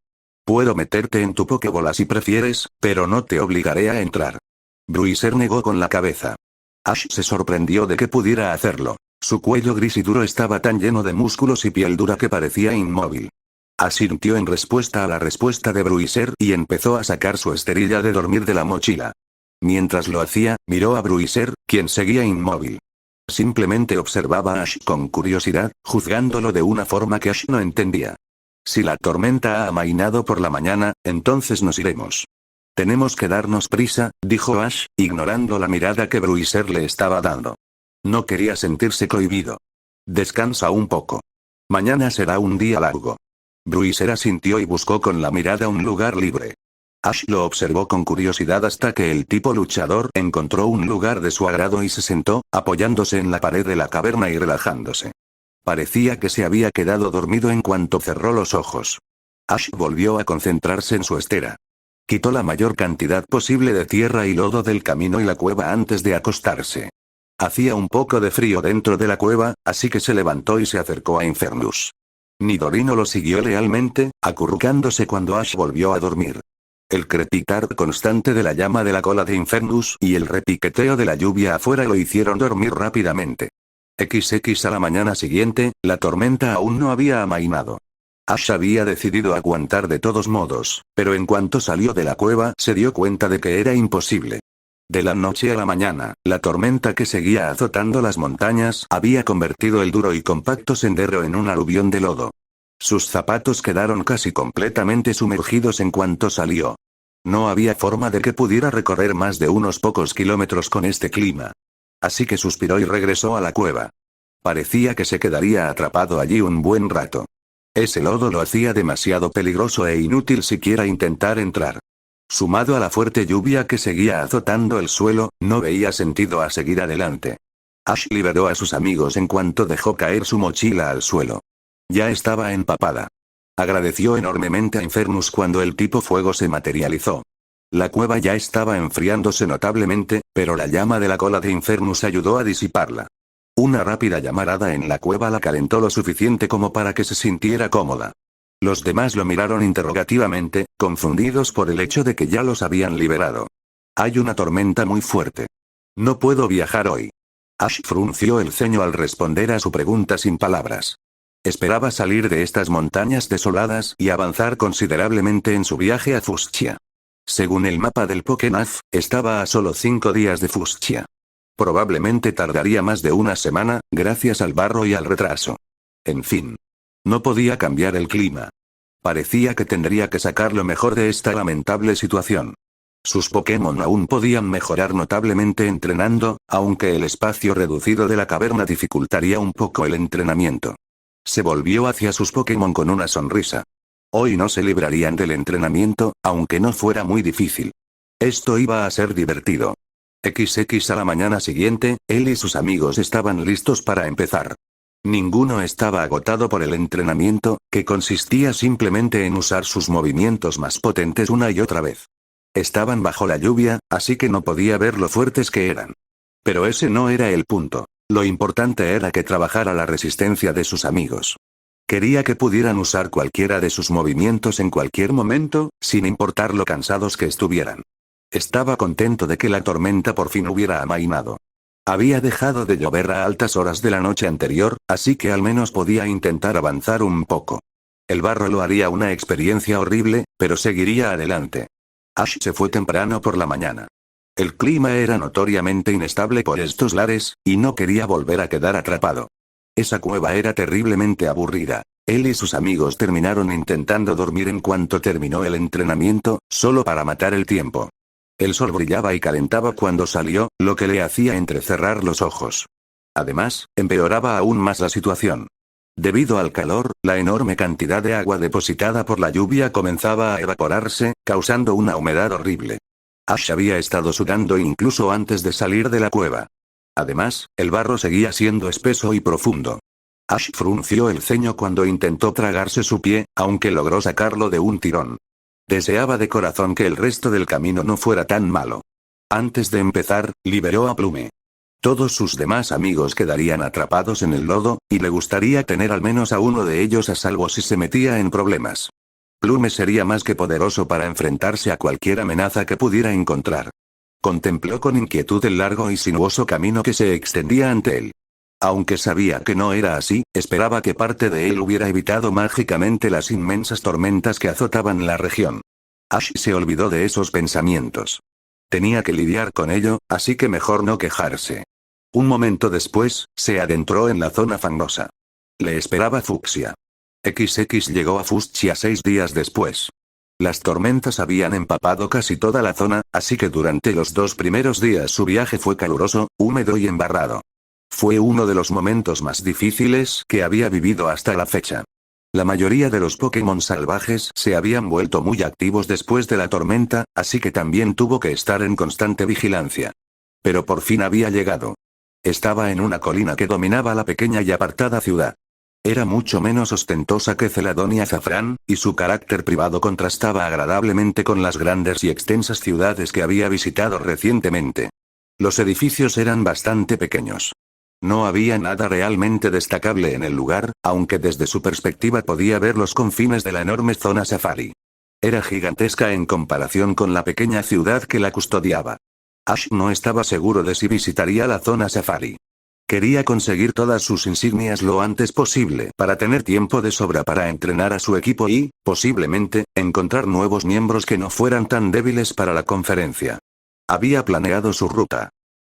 Puedo meterte en tu Pokébola si prefieres, pero no te obligaré a entrar. Bruiser negó con la cabeza. Ash se sorprendió de que pudiera hacerlo. Su cuello gris y duro estaba tan lleno de músculos y piel dura que parecía inmóvil. Asintió en respuesta a la respuesta de Bruiser y empezó a sacar su esterilla de dormir de la mochila. Mientras lo hacía, miró a Bruiser, quien seguía inmóvil. Simplemente observaba a Ash con curiosidad, juzgándolo de una forma que Ash no entendía. Si la tormenta ha amainado por la mañana, entonces nos iremos. Tenemos que darnos prisa, dijo Ash, ignorando la mirada que Bruiser le estaba dando. No quería sentirse cohibido. Descansa un poco. Mañana será un día largo. Bruiser asintió y buscó con la mirada un lugar libre. Ash lo observó con curiosidad hasta que el tipo luchador encontró un lugar de su agrado y se sentó, apoyándose en la pared de la caverna y relajándose. Parecía que se había quedado dormido en cuanto cerró los ojos. Ash volvió a concentrarse en su estera. Quitó la mayor cantidad posible de tierra y lodo del camino y la cueva antes de acostarse. Hacía un poco de frío dentro de la cueva, así que se levantó y se acercó a Infernus. Nidorino lo siguió lealmente, acurrucándose cuando Ash volvió a dormir. El crepitar constante de la llama de la cola de Infernus y el repiqueteo de la lluvia afuera lo hicieron dormir rápidamente. XX a la mañana siguiente, la tormenta aún no había amainado. Ash había decidido aguantar de todos modos, pero en cuanto salió de la cueva se dio cuenta de que era imposible. De la noche a la mañana, la tormenta que seguía azotando las montañas había convertido el duro y compacto sendero en un aluvión de lodo. Sus zapatos quedaron casi completamente sumergidos en cuanto salió. No había forma de que pudiera recorrer más de unos pocos kilómetros con este clima. Así que suspiró y regresó a la cueva. Parecía que se quedaría atrapado allí un buen rato. Ese lodo lo hacía demasiado peligroso e inútil siquiera intentar entrar. Sumado a la fuerte lluvia que seguía azotando el suelo, no veía sentido a seguir adelante. Ash liberó a sus amigos en cuanto dejó caer su mochila al suelo. Ya estaba empapada. Agradeció enormemente a Infernus cuando el tipo fuego se materializó. La cueva ya estaba enfriándose notablemente, pero la llama de la cola de Infernus ayudó a disiparla. Una rápida llamarada en la cueva la calentó lo suficiente como para que se sintiera cómoda. Los demás lo miraron interrogativamente, confundidos por el hecho de que ya los habían liberado. Hay una tormenta muy fuerte. No puedo viajar hoy. Ash frunció el ceño al responder a su pregunta sin palabras. Esperaba salir de estas montañas desoladas y avanzar considerablemente en su viaje a Fuschia. Según el mapa del Pokénaf, estaba a solo 5 días de Fuschia. Probablemente tardaría más de una semana, gracias al barro y al retraso. En fin. No podía cambiar el clima. Parecía que tendría que sacar lo mejor de esta lamentable situación. Sus Pokémon aún podían mejorar notablemente entrenando, aunque el espacio reducido de la caverna dificultaría un poco el entrenamiento. Se volvió hacia sus Pokémon con una sonrisa. Hoy no se librarían del entrenamiento, aunque no fuera muy difícil. Esto iba a ser divertido. XX a la mañana siguiente, él y sus amigos estaban listos para empezar. Ninguno estaba agotado por el entrenamiento, que consistía simplemente en usar sus movimientos más potentes una y otra vez. Estaban bajo la lluvia, así que no podía ver lo fuertes que eran. Pero ese no era el punto. Lo importante era que trabajara la resistencia de sus amigos. Quería que pudieran usar cualquiera de sus movimientos en cualquier momento, sin importar lo cansados que estuvieran. Estaba contento de que la tormenta por fin hubiera amainado. Había dejado de llover a altas horas de la noche anterior, así que al menos podía intentar avanzar un poco. El barro lo haría una experiencia horrible, pero seguiría adelante. Ash se fue temprano por la mañana. El clima era notoriamente inestable por estos lares, y no quería volver a quedar atrapado. Esa cueva era terriblemente aburrida. Él y sus amigos terminaron intentando dormir en cuanto terminó el entrenamiento, solo para matar el tiempo. El sol brillaba y calentaba cuando salió, lo que le hacía entrecerrar los ojos. Además, empeoraba aún más la situación. Debido al calor, la enorme cantidad de agua depositada por la lluvia comenzaba a evaporarse, causando una humedad horrible. Ash había estado sudando incluso antes de salir de la cueva. Además, el barro seguía siendo espeso y profundo. Ash frunció el ceño cuando intentó tragarse su pie, aunque logró sacarlo de un tirón. Deseaba de corazón que el resto del camino no fuera tan malo. Antes de empezar, liberó a Plume. Todos sus demás amigos quedarían atrapados en el lodo, y le gustaría tener al menos a uno de ellos a salvo si se metía en problemas. Plume sería más que poderoso para enfrentarse a cualquier amenaza que pudiera encontrar. Contempló con inquietud el largo y sinuoso camino que se extendía ante él. Aunque sabía que no era así, esperaba que parte de él hubiera evitado mágicamente las inmensas tormentas que azotaban la región. Ash se olvidó de esos pensamientos. Tenía que lidiar con ello, así que mejor no quejarse. Un momento después, se adentró en la zona fangosa. Le esperaba Fucsia. XX llegó a Fuschia 6 días después. Las tormentas habían empapado casi toda la zona, así que durante los 2 primeros días su viaje fue caluroso, húmedo y embarrado. Fue uno de los momentos más difíciles que había vivido hasta la fecha. La mayoría de los Pokémon salvajes se habían vuelto muy activos después de la tormenta, así que también tuvo que estar en constante vigilancia. Pero por fin había llegado. Estaba en una colina que dominaba la pequeña y apartada ciudad. Era mucho menos ostentosa que Celadón y Azafrán, y su carácter privado contrastaba agradablemente con las grandes y extensas ciudades que había visitado recientemente. Los edificios eran bastante pequeños. No había nada realmente destacable en el lugar, aunque desde su perspectiva podía ver los confines de la enorme zona safari. Era gigantesca en comparación con la pequeña ciudad que la custodiaba. Ash no estaba seguro de si visitaría la zona safari. Quería conseguir todas sus insignias lo antes posible para tener tiempo de sobra para entrenar a su equipo y, posiblemente, encontrar nuevos miembros que no fueran tan débiles para la conferencia. Había planeado su ruta.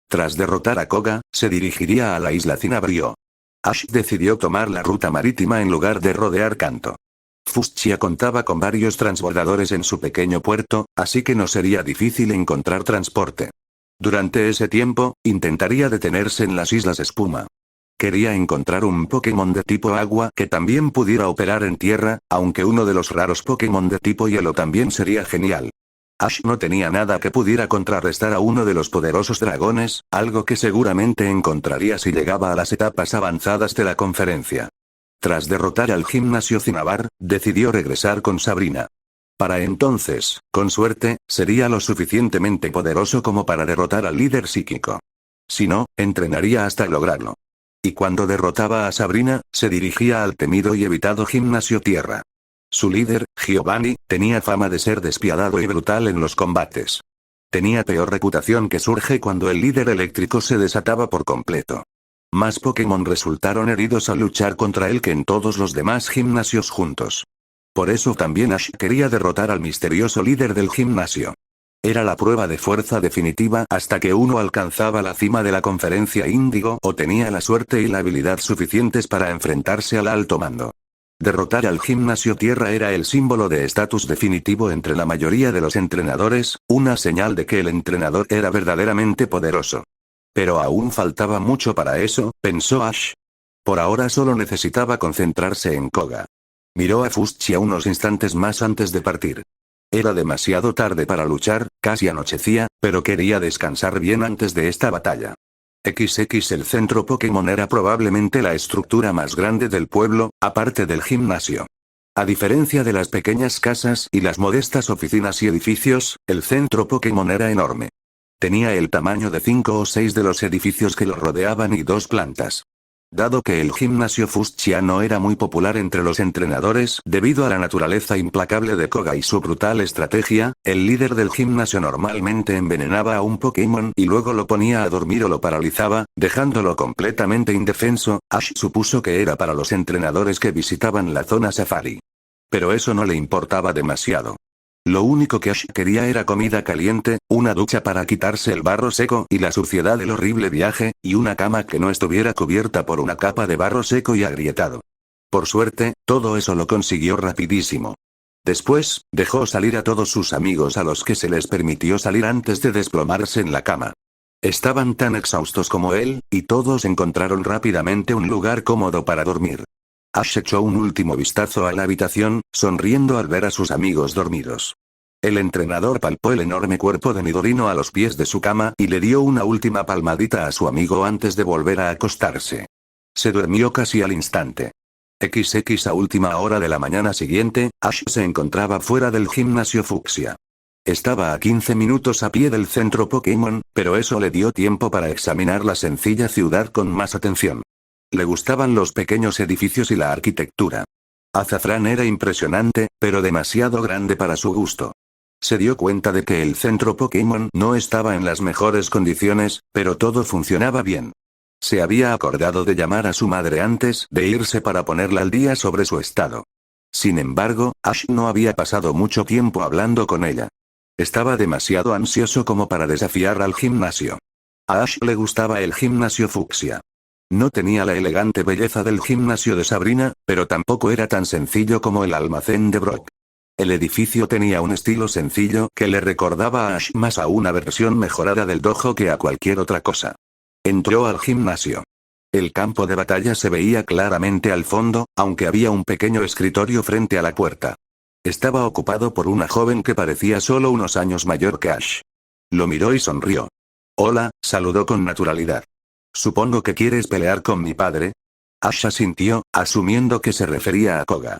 Tras derrotar a Koga, se dirigiría a la isla Cinabrio. Ash decidió tomar la ruta marítima en lugar de rodear Kanto. Fuschia contaba con varios transbordadores en su pequeño puerto, así que no sería difícil encontrar transporte. Durante ese tiempo, intentaría detenerse en las Islas Espuma. Quería encontrar un Pokémon de tipo agua que también pudiera operar en tierra, aunque uno de los raros Pokémon de tipo hielo también sería genial. Ash no tenía nada que pudiera contrarrestar a uno de los poderosos dragones, algo que seguramente encontraría si llegaba a las etapas avanzadas de la conferencia. Tras derrotar al gimnasio Cinnabar, decidió regresar con Sabrina. Para entonces, con suerte, sería lo suficientemente poderoso como para derrotar al líder psíquico. Si no, entrenaría hasta lograrlo. Y cuando derrotaba a Sabrina, se dirigía al temido y evitado gimnasio Tierra. Su líder, Giovanni, tenía fama de ser despiadado y brutal en los combates. Tenía peor reputación que surge cuando el líder eléctrico se desataba por completo. más Pokémon resultaron heridos al luchar contra él que en todos los demás gimnasios juntos. Por eso también Ash quería derrotar al misterioso líder del gimnasio. Era la prueba de fuerza definitiva hasta que uno alcanzaba la cima de la conferencia Índigo o tenía la suerte y la habilidad suficientes para enfrentarse al alto mando. Derrotar al gimnasio Tierra era el símbolo de estatus definitivo entre la mayoría de los entrenadores, una señal de que el entrenador era verdaderamente poderoso. Pero aún faltaba mucho para eso, pensó Ash. Por ahora solo necesitaba concentrarse en Koga. Miró a Fuchsia unos instantes más antes de partir. Era demasiado tarde para luchar, casi anochecía, pero quería descansar bien antes de esta batalla. XX El centro Pokémon era probablemente la estructura más grande del pueblo, aparte del gimnasio. A diferencia de las pequeñas casas y las modestas oficinas y edificios, el centro Pokémon era enorme. Tenía el tamaño de 5 o 6 de los edificios que lo rodeaban y 2 plantas. Dado que el gimnasio Fuchsia no era muy popular entre los entrenadores debido a la naturaleza implacable de Koga y su brutal estrategia, el líder del gimnasio normalmente envenenaba a un Pokémon y luego lo ponía a dormir o lo paralizaba, dejándolo completamente indefenso. Ash supuso que era para los entrenadores que visitaban la zona safari. Pero eso no le importaba demasiado. Lo único que Ash quería era comida caliente, una ducha para quitarse el barro seco y la suciedad del horrible viaje, y una cama que no estuviera cubierta por una capa de barro seco y agrietado. Por suerte, todo eso lo consiguió rapidísimo. Después, dejó salir a todos sus amigos a los que se les permitió salir antes de desplomarse en la cama. Estaban tan exhaustos como él, y todos encontraron rápidamente un lugar cómodo para dormir. Ash echó un último vistazo a la habitación, sonriendo al ver a sus amigos dormidos. El entrenador palpó el enorme cuerpo de Nidorino a los pies de su cama y le dio una última palmadita a su amigo antes de volver a acostarse. Se durmió casi al instante. XX A última hora de la mañana siguiente, Ash se encontraba fuera del gimnasio Fuchsia. Estaba a 15 minutos a pie del centro Pokémon, pero eso le dio tiempo para examinar la sencilla ciudad con más atención. Le gustaban los pequeños edificios y la arquitectura. Azafrán era impresionante, pero demasiado grande para su gusto. Se dio cuenta de que el centro Pokémon no estaba en las mejores condiciones, pero todo funcionaba bien. Se había acordado de llamar a su madre antes de irse para ponerla al día sobre su estado. Sin embargo, Ash no había pasado mucho tiempo hablando con ella. Estaba demasiado ansioso como para desafiar al gimnasio. A Ash le gustaba el gimnasio Fuchsia. No tenía la elegante belleza del gimnasio de Sabrina, pero tampoco era tan sencillo como el almacén de Brock. El edificio tenía un estilo sencillo que le recordaba a Ash más a una versión mejorada del dojo que a cualquier otra cosa. Entró al gimnasio. El campo de batalla se veía claramente al fondo, aunque había un pequeño escritorio frente a la puerta. Estaba ocupado por una joven que parecía solo unos años mayor que Ash. Lo miró y sonrió. Hola, saludó con naturalidad. Supongo que quieres pelear con mi padre. Ash asintió, asumiendo que se refería a Koga.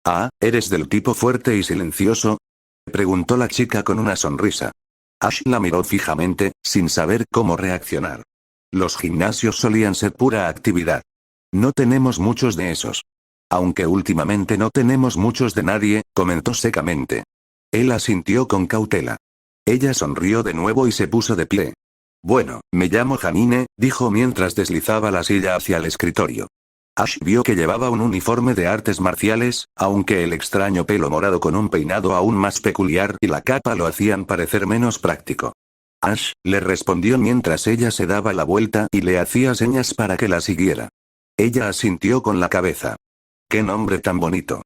Ah, ¿eres del tipo fuerte y silencioso? Preguntó la chica con una sonrisa. Ash la miró fijamente, sin saber cómo reaccionar. Los gimnasios solían ser pura actividad. No tenemos muchos de esos. Aunque últimamente no tenemos muchos de nadie, comentó secamente. Él asintió con cautela. Ella sonrió de nuevo y se puso de pie. Bueno, me llamo Janine, dijo mientras deslizaba la silla hacia el escritorio. Ash vio que llevaba un uniforme de artes marciales, aunque el extraño pelo morado con un peinado aún más peculiar y la capa lo hacían parecer menos práctico. Ash, le respondió mientras ella se daba la vuelta y le hacía señas para que la siguiera. Ella asintió con la cabeza. ¡Qué nombre tan bonito!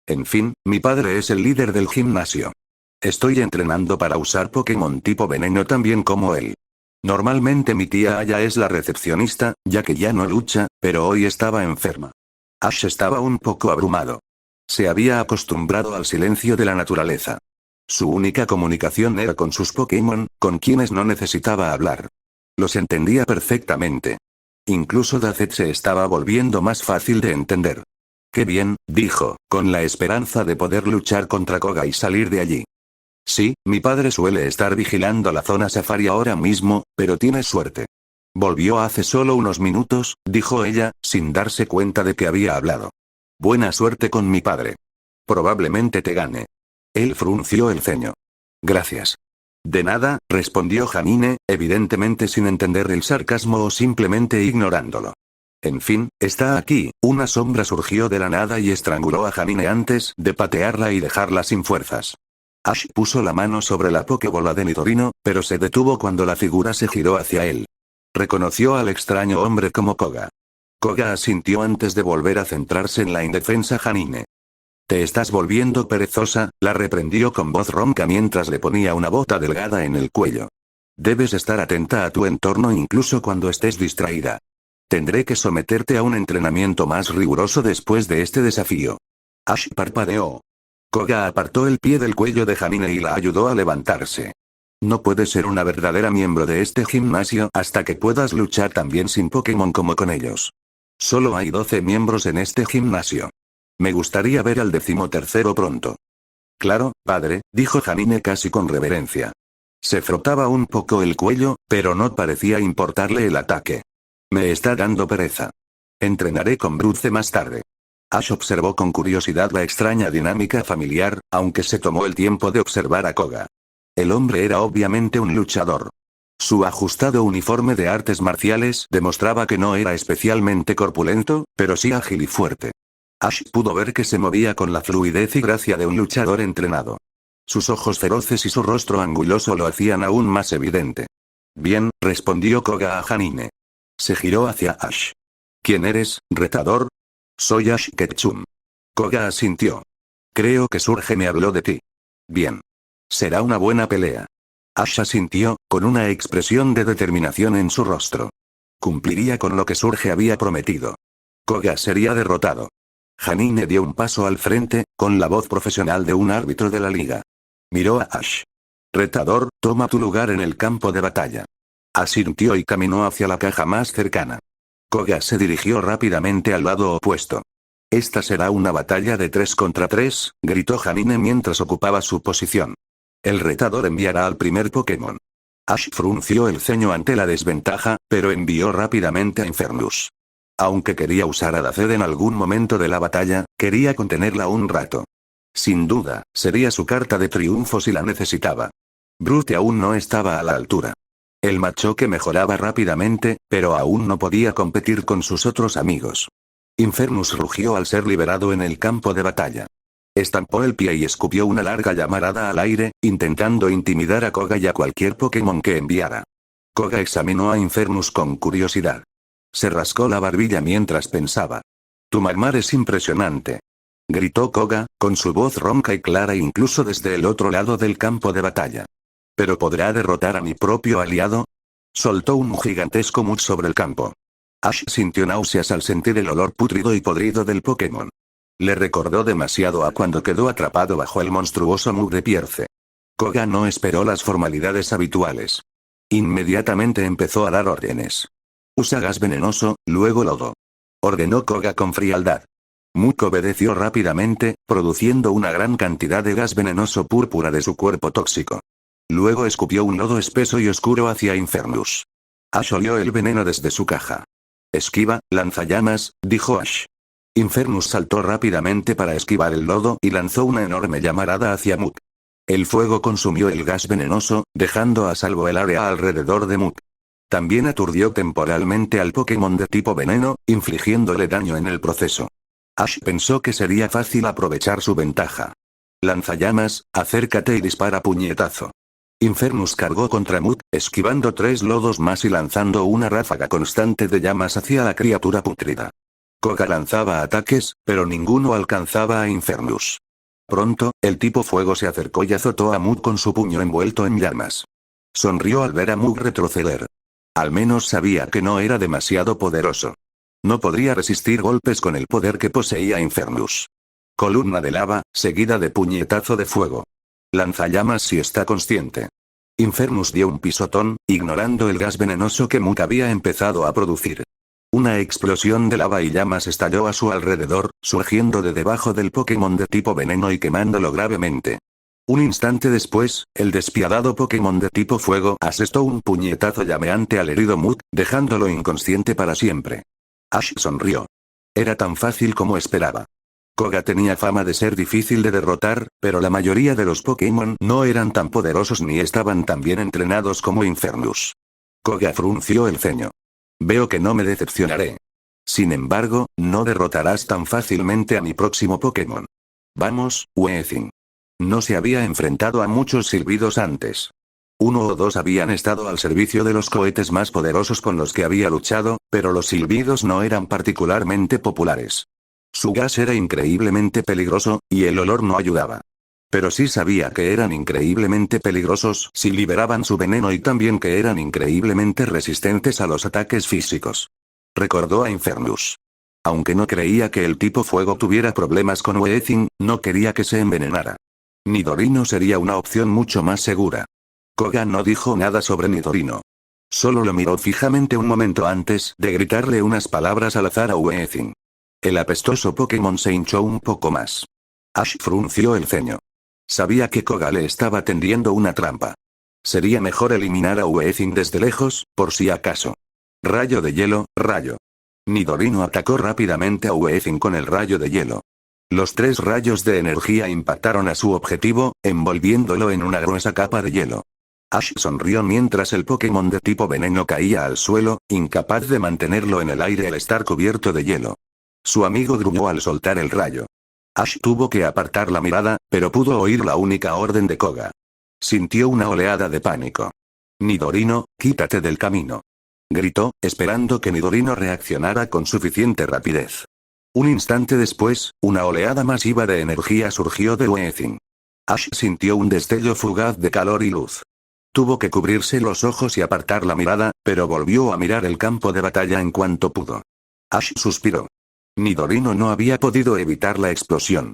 En fin, mi padre es el líder del gimnasio. Estoy entrenando para usar Pokémon tipo veneno también como él. Normalmente mi tía Aya es la recepcionista, ya que ya no lucha, pero hoy estaba enferma. Ash estaba un poco abrumado. Se había acostumbrado al silencio de la naturaleza. Su única comunicación era con sus Pokémon, con quienes no necesitaba hablar. Los entendía perfectamente. Incluso Dacet se estaba volviendo más fácil de entender. Qué bien, dijo, con la esperanza de poder luchar contra Koga y salir de allí. Sí, mi padre suele estar vigilando la zona safari ahora mismo, pero tienes suerte. Volvió hace solo unos minutos, dijo ella, sin darse cuenta de que había hablado. Buena suerte con mi padre. Probablemente te gane. Él frunció el ceño. Gracias. De nada, respondió Janine, evidentemente sin entender el sarcasmo o simplemente ignorándolo. En fin, está aquí. Una sombra surgió de la nada y estranguló a Janine antes de patearla y dejarla sin fuerzas. Ash puso la mano sobre la pokebola de Nidorino, pero se detuvo cuando la figura se giró hacia él. Reconoció al extraño hombre como Koga. Koga asintió antes de volver a centrarse en la indefensa Janine. «Te estás volviendo perezosa», la reprendió con voz ronca mientras le ponía una bota delgada en el cuello. «Debes estar atenta a tu entorno incluso cuando estés distraída. Tendré que someterte a un entrenamiento más riguroso después de este desafío». Ash parpadeó. Koga apartó el pie del cuello de Janine y la ayudó a levantarse. «No puedes ser una verdadera miembro de este gimnasio hasta que puedas luchar tan bien sin Pokémon como con ellos. Solo hay 12 miembros en este gimnasio. Me gustaría ver al 13º pronto». «Claro, padre», dijo Janine casi con reverencia. Se frotaba un poco el cuello, pero no parecía importarle el ataque. «Me está dando pereza. Entrenaré con Bruce más tarde». Ash observó con curiosidad la extraña dinámica familiar, aunque se tomó el tiempo de observar a Koga. El hombre era obviamente un luchador. Su ajustado uniforme de artes marciales demostraba que no era especialmente corpulento, pero sí ágil y fuerte. Ash pudo ver que se movía con la fluidez y gracia de un luchador entrenado. Sus ojos feroces y su rostro anguloso lo hacían aún más evidente. «Bien», respondió Koga a Janine. Se giró hacia Ash. «¿Quién eres, retador?» «Soy Ash Ketchum». Koga asintió. «Creo que Surge me habló de ti». «Bien. Será una buena pelea». Ash asintió, con una expresión de determinación en su rostro. Cumpliría con lo que Surge había prometido. Koga sería derrotado. Janine dio un paso al frente, con la voz profesional de un árbitro de la liga. Miró a Ash. «Retador, toma tu lugar en el campo de batalla». Asintió y caminó hacia la caja más cercana. Koga se dirigió rápidamente al lado opuesto. «Esta será una batalla de 3 contra 3, gritó Janine mientras ocupaba su posición. «El retador enviará al primer Pokémon». Ash frunció el ceño ante la desventaja, pero envió rápidamente a Infernus. Aunque quería usar a Daced en algún momento de la batalla, quería contenerla un rato. Sin duda, sería su carta de triunfo si la necesitaba. Brute aún no estaba a la altura. El Machoke mejoraba rápidamente, pero aún no podía competir con sus otros amigos. Infernus rugió al ser liberado en el campo de batalla. Estampó el pie y escupió una larga llamarada al aire, intentando intimidar a Koga y a cualquier Pokémon que enviara. Koga examinó a Infernus con curiosidad. Se rascó la barbilla mientras pensaba. «Tu Magmar es impresionante», gritó Koga, con su voz ronca y clara incluso desde el otro lado del campo de batalla. «¿Pero podrá derrotar a mi propio aliado?». Soltó un gigantesco Muk sobre el campo. Ash sintió náuseas al sentir el olor pútrido y podrido del Pokémon. Le recordó demasiado a cuando quedó atrapado bajo el monstruoso Muk de Pierce. Koga no esperó las formalidades habituales. Inmediatamente empezó a dar órdenes. «Usa gas venenoso, luego lodo», ordenó Koga con frialdad. Muk obedeció rápidamente, produciendo una gran cantidad de gas venenoso púrpura de su cuerpo tóxico. Luego escupió un lodo espeso y oscuro hacia Infernus. Ash olió el veneno desde su caja. «Esquiva, lanzallamas», dijo Ash. Infernus saltó rápidamente para esquivar el lodo y lanzó una enorme llamarada hacia Muk. El fuego consumió el gas venenoso, dejando a salvo el área alrededor de Muk. También aturdió temporalmente al Pokémon de tipo veneno, infligiéndole daño en el proceso. Ash pensó que sería fácil aprovechar su ventaja. «Lanzallamas, acércate y dispara puñetazo». Infernus cargó contra Muk, esquivando 3 lodos más y lanzando una ráfaga constante de llamas hacia la criatura pútrida. Koga lanzaba ataques, pero ninguno alcanzaba a Infernus. Pronto, el tipo fuego se acercó y azotó a Muk con su puño envuelto en llamas. Sonrió al ver a Muk retroceder. Al menos sabía que no era demasiado poderoso. No podría resistir golpes con el poder que poseía Infernus. Columna de lava, seguida de puñetazo de fuego. Lanzallamas si está consciente. Infernus dio un pisotón, ignorando el gas venenoso que Muk había empezado a producir. Una explosión de lava y llamas estalló a su alrededor, surgiendo de debajo del Pokémon de tipo veneno y quemándolo gravemente. Un instante después, el despiadado Pokémon de tipo fuego asestó un puñetazo llameante al herido Muk, dejándolo inconsciente para siempre. Ash sonrió. Era tan fácil como esperaba. Koga tenía fama de ser difícil de derrotar, pero la mayoría de los Pokémon no eran tan poderosos ni estaban tan bien entrenados como Infernus. Koga frunció el ceño. «Veo que no me decepcionaré». Sin embargo, no derrotarás tan fácilmente a mi próximo Pokémon. Vamos, Weezing. No se había enfrentado a muchos silbidos antes. Uno o dos habían estado al servicio de los cohetes más poderosos con los que había luchado, pero los silbidos no eran particularmente populares. Su gas era increíblemente peligroso, y el olor no ayudaba. Pero sí sabía que eran increíblemente peligrosos si liberaban su veneno y también que eran increíblemente resistentes a los ataques físicos. Recordó a Infernus. Aunque no creía que el tipo fuego tuviera problemas con Weezing, no quería que se envenenara. Nidorino sería una opción mucho más segura. Koga no dijo nada sobre Nidorino. Solo lo miró fijamente un momento antes de gritarle unas palabras al azar a Weezing. El apestoso Pokémon se hinchó un poco más. Ash frunció el ceño. Sabía que Koga le estaba tendiendo una trampa. Sería mejor eliminar a Weezing desde lejos, por si acaso. Rayo de hielo, rayo. Nidorino atacó rápidamente a Weezing con el rayo de hielo. Los 3 rayos de energía impactaron a su objetivo, envolviéndolo en una gruesa capa de hielo. Ash sonrió mientras el Pokémon de tipo veneno caía al suelo, incapaz de mantenerlo en el aire al estar cubierto de hielo. Su amigo gruñó al soltar el rayo. Ash tuvo que apartar la mirada, pero pudo oír la única orden de Koga. Sintió una oleada de pánico. Nidorino, quítate del camino. Gritó, esperando que Nidorino reaccionara con suficiente rapidez. Un instante después, una oleada masiva de energía surgió de Weezing. Ash sintió un destello fugaz de calor y luz. Tuvo que cubrirse los ojos y apartar la mirada, pero volvió a mirar el campo de batalla en cuanto pudo. Ash suspiró. Nidorino no había podido evitar la explosión.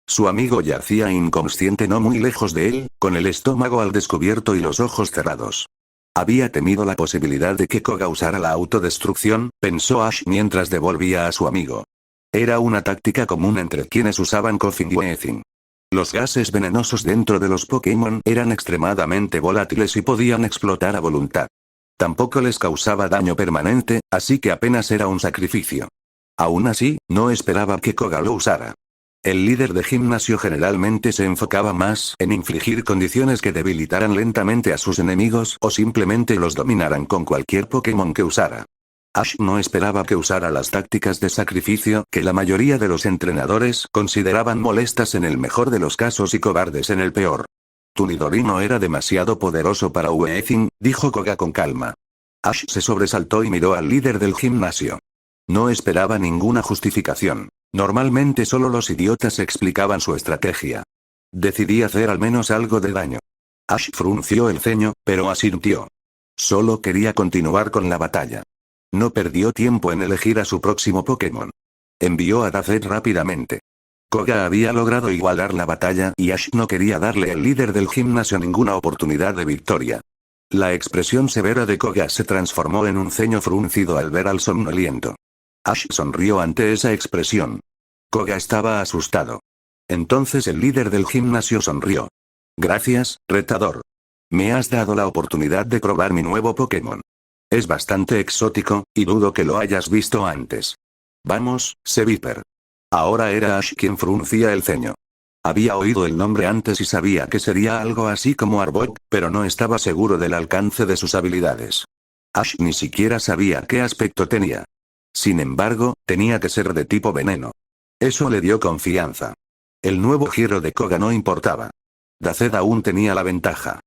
Su amigo yacía inconsciente no muy lejos de él, con el estómago al descubierto y los ojos cerrados. Había temido la posibilidad de que Koga usara la autodestrucción, pensó Ash mientras devolvía a su amigo. Era una táctica común entre quienes usaban Koffing y Weezing. Los gases venenosos dentro de los Pokémon eran extremadamente volátiles y podían explotar a voluntad. Tampoco les causaba daño permanente, así que apenas era un sacrificio. Aún así, no esperaba que Koga lo usara. El líder de gimnasio generalmente se enfocaba más en infligir condiciones que debilitaran lentamente a sus enemigos o simplemente los dominaran con cualquier Pokémon que usara. Ash no esperaba que usara las tácticas de sacrificio que la mayoría de los entrenadores consideraban molestas en el mejor de los casos y cobardes en el peor. Tu Nidorino era demasiado poderoso para Weezing, dijo Koga con calma. Ash se sobresaltó y miró al líder del gimnasio. No esperaba ninguna justificación. Normalmente solo los idiotas explicaban su estrategia. Decidí hacer al menos algo de daño. Ash frunció el ceño, pero asintió. Solo quería continuar con la batalla. No perdió tiempo en elegir a su próximo Pokémon. Envió a Dazed rápidamente. Koga había logrado igualar la batalla y Ash no quería darle al líder del gimnasio ninguna oportunidad de victoria. La expresión severa de Koga se transformó en un ceño fruncido al ver al somnoliento. Ash sonrió ante esa expresión. Koga estaba asustado. Entonces el líder del gimnasio sonrió. Gracias, retador. Me has dado la oportunidad de probar mi nuevo Pokémon. Es bastante exótico, y dudo que lo hayas visto antes. Vamos, Seviper. Ahora era Ash quien fruncía el ceño. Había oído el nombre antes y sabía que sería algo así como Arbok, pero no estaba seguro del alcance de sus habilidades. Ash ni siquiera sabía qué aspecto tenía. Sin embargo, tenía que ser de tipo veneno. Eso le dio confianza. El nuevo giro de Koga no importaba. Dazed aún tenía la ventaja.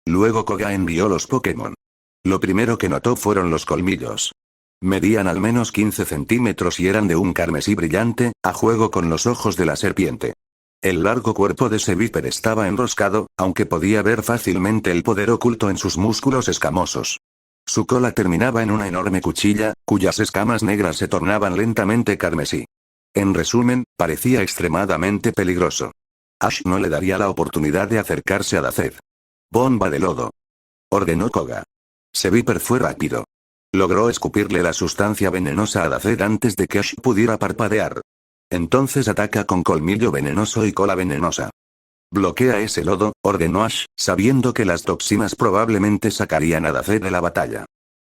Luego Koga envió los Pokémon. Lo primero que notó fueron los colmillos. Medían al menos 15 centímetros y eran de un carmesí brillante, a juego con los ojos de la serpiente. El largo cuerpo de Seviper estaba enroscado, aunque podía ver fácilmente el poder oculto en sus músculos escamosos. Su cola terminaba en una enorme cuchilla, cuyas escamas negras se tornaban lentamente carmesí. En resumen, parecía extremadamente peligroso. Ash no le daría la oportunidad de acercarse a Dazed. Bomba de lodo. Ordenó Koga. Seviper fue rápido. Logró escupirle la sustancia venenosa a Dazed antes de que Ash pudiera parpadear. Entonces ataca con colmillo venenoso y cola venenosa. Bloquea ese lodo, ordenó Ash, sabiendo que las toxinas probablemente sacarían a Dazed de la batalla.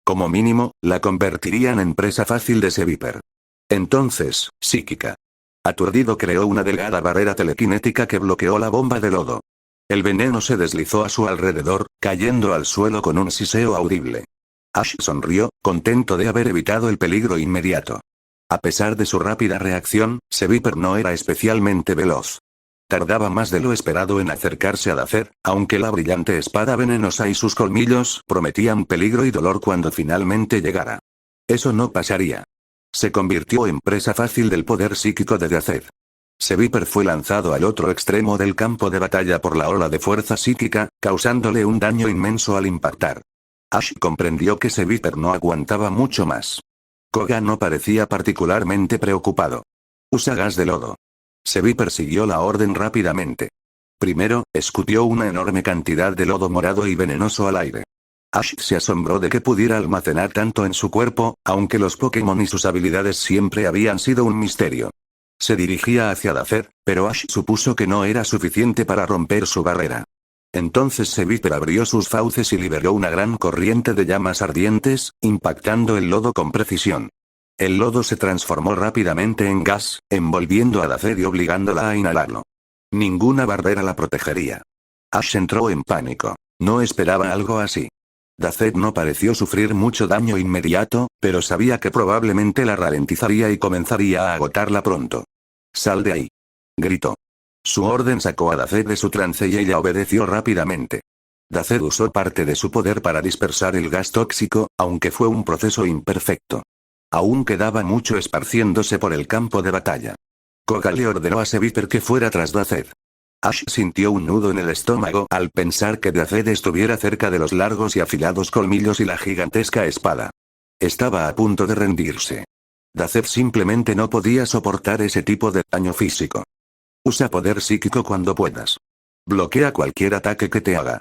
Como mínimo, la convertirían en presa fácil de Seviper. Entonces, psíquica. Aturdido creó una delgada barrera telequinética que bloqueó la bomba de lodo. El veneno se deslizó a su alrededor, cayendo al suelo con un siseo audible. Ash sonrió, contento de haber evitado el peligro inmediato. A pesar de su rápida reacción, Seviper no era especialmente veloz. Tardaba más de lo esperado en acercarse a Daced, aunque la brillante espada venenosa y sus colmillos prometían peligro y dolor cuando finalmente llegara. Eso no pasaría. Se convirtió en presa fácil del poder psíquico de Daced. Seviper fue lanzado al otro extremo del campo de batalla por la ola de fuerza psíquica, causándole un daño inmenso al impactar. Ash comprendió que Seviper no aguantaba mucho más. Koga no parecía particularmente preocupado. Usa gas de lodo. Seviper siguió la orden rápidamente. Primero, escupió una enorme cantidad de lodo morado y venenoso al aire. Ash se asombró de que pudiera almacenar tanto en su cuerpo, aunque los Pokémon y sus habilidades siempre habían sido un misterio. Se dirigía hacia Daced, pero Ash supuso que no era suficiente para romper su barrera. Entonces Seviper abrió sus fauces y liberó una gran corriente de llamas ardientes, impactando el lodo con precisión. El lodo se transformó rápidamente en gas, envolviendo a Daced y obligándola a inhalarlo. Ninguna barrera la protegería. Ash entró en pánico. No esperaba algo así. Daced no pareció sufrir mucho daño inmediato, pero sabía que probablemente la ralentizaría y comenzaría a agotarla pronto. «¡Sal de ahí!», gritó. Su orden sacó a Daced de su trance y ella obedeció rápidamente. Daced usó parte de su poder para dispersar el gas tóxico, aunque fue un proceso imperfecto. Aún quedaba mucho esparciéndose por el campo de batalla. Koga le ordenó a Seviper que fuera tras Daced. Ash sintió un nudo en el estómago al pensar que Daced estuviera cerca de los largos y afilados colmillos y la gigantesca espada. Estaba a punto de rendirse. Daced simplemente no podía soportar ese tipo de daño físico. Usa poder psíquico cuando puedas. Bloquea cualquier ataque que te haga.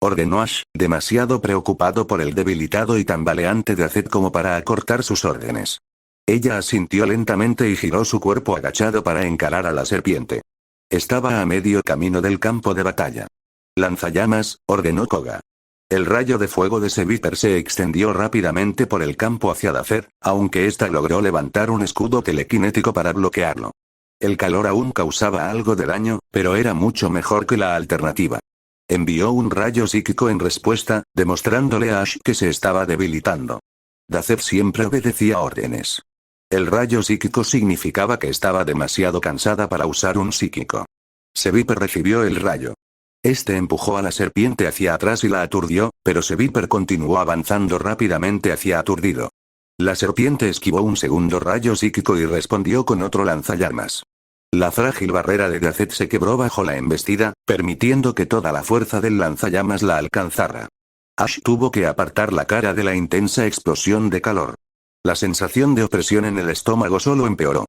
Ordenó Ash, demasiado preocupado por el debilitado y tambaleante Daced como para acortar sus órdenes. Ella asintió lentamente y giró su cuerpo agachado para encarar a la serpiente. Estaba a medio camino del campo de batalla. «Lanzallamas», ordenó Koga. El rayo de fuego de Seviper se extendió rápidamente por el campo hacia Daced, aunque ésta logró levantar un escudo telequinético para bloquearlo. El calor aún causaba algo de daño, pero era mucho mejor que la alternativa. Envió un rayo psíquico en respuesta, demostrándole a Ash que se estaba debilitando. Daced siempre obedecía órdenes. El rayo psíquico significaba que estaba demasiado cansada para usar un psíquico. Seviper recibió el rayo. Este empujó a la serpiente hacia atrás y la aturdió, pero Seviper continuó avanzando rápidamente hacia aturdido. La serpiente esquivó un segundo rayo psíquico y respondió con otro lanzallamas. La frágil barrera de Daced se quebró bajo la embestida, permitiendo que toda la fuerza del lanzallamas la alcanzara. Ash tuvo que apartar la cara de la intensa explosión de calor. La sensación de opresión en el estómago solo empeoró.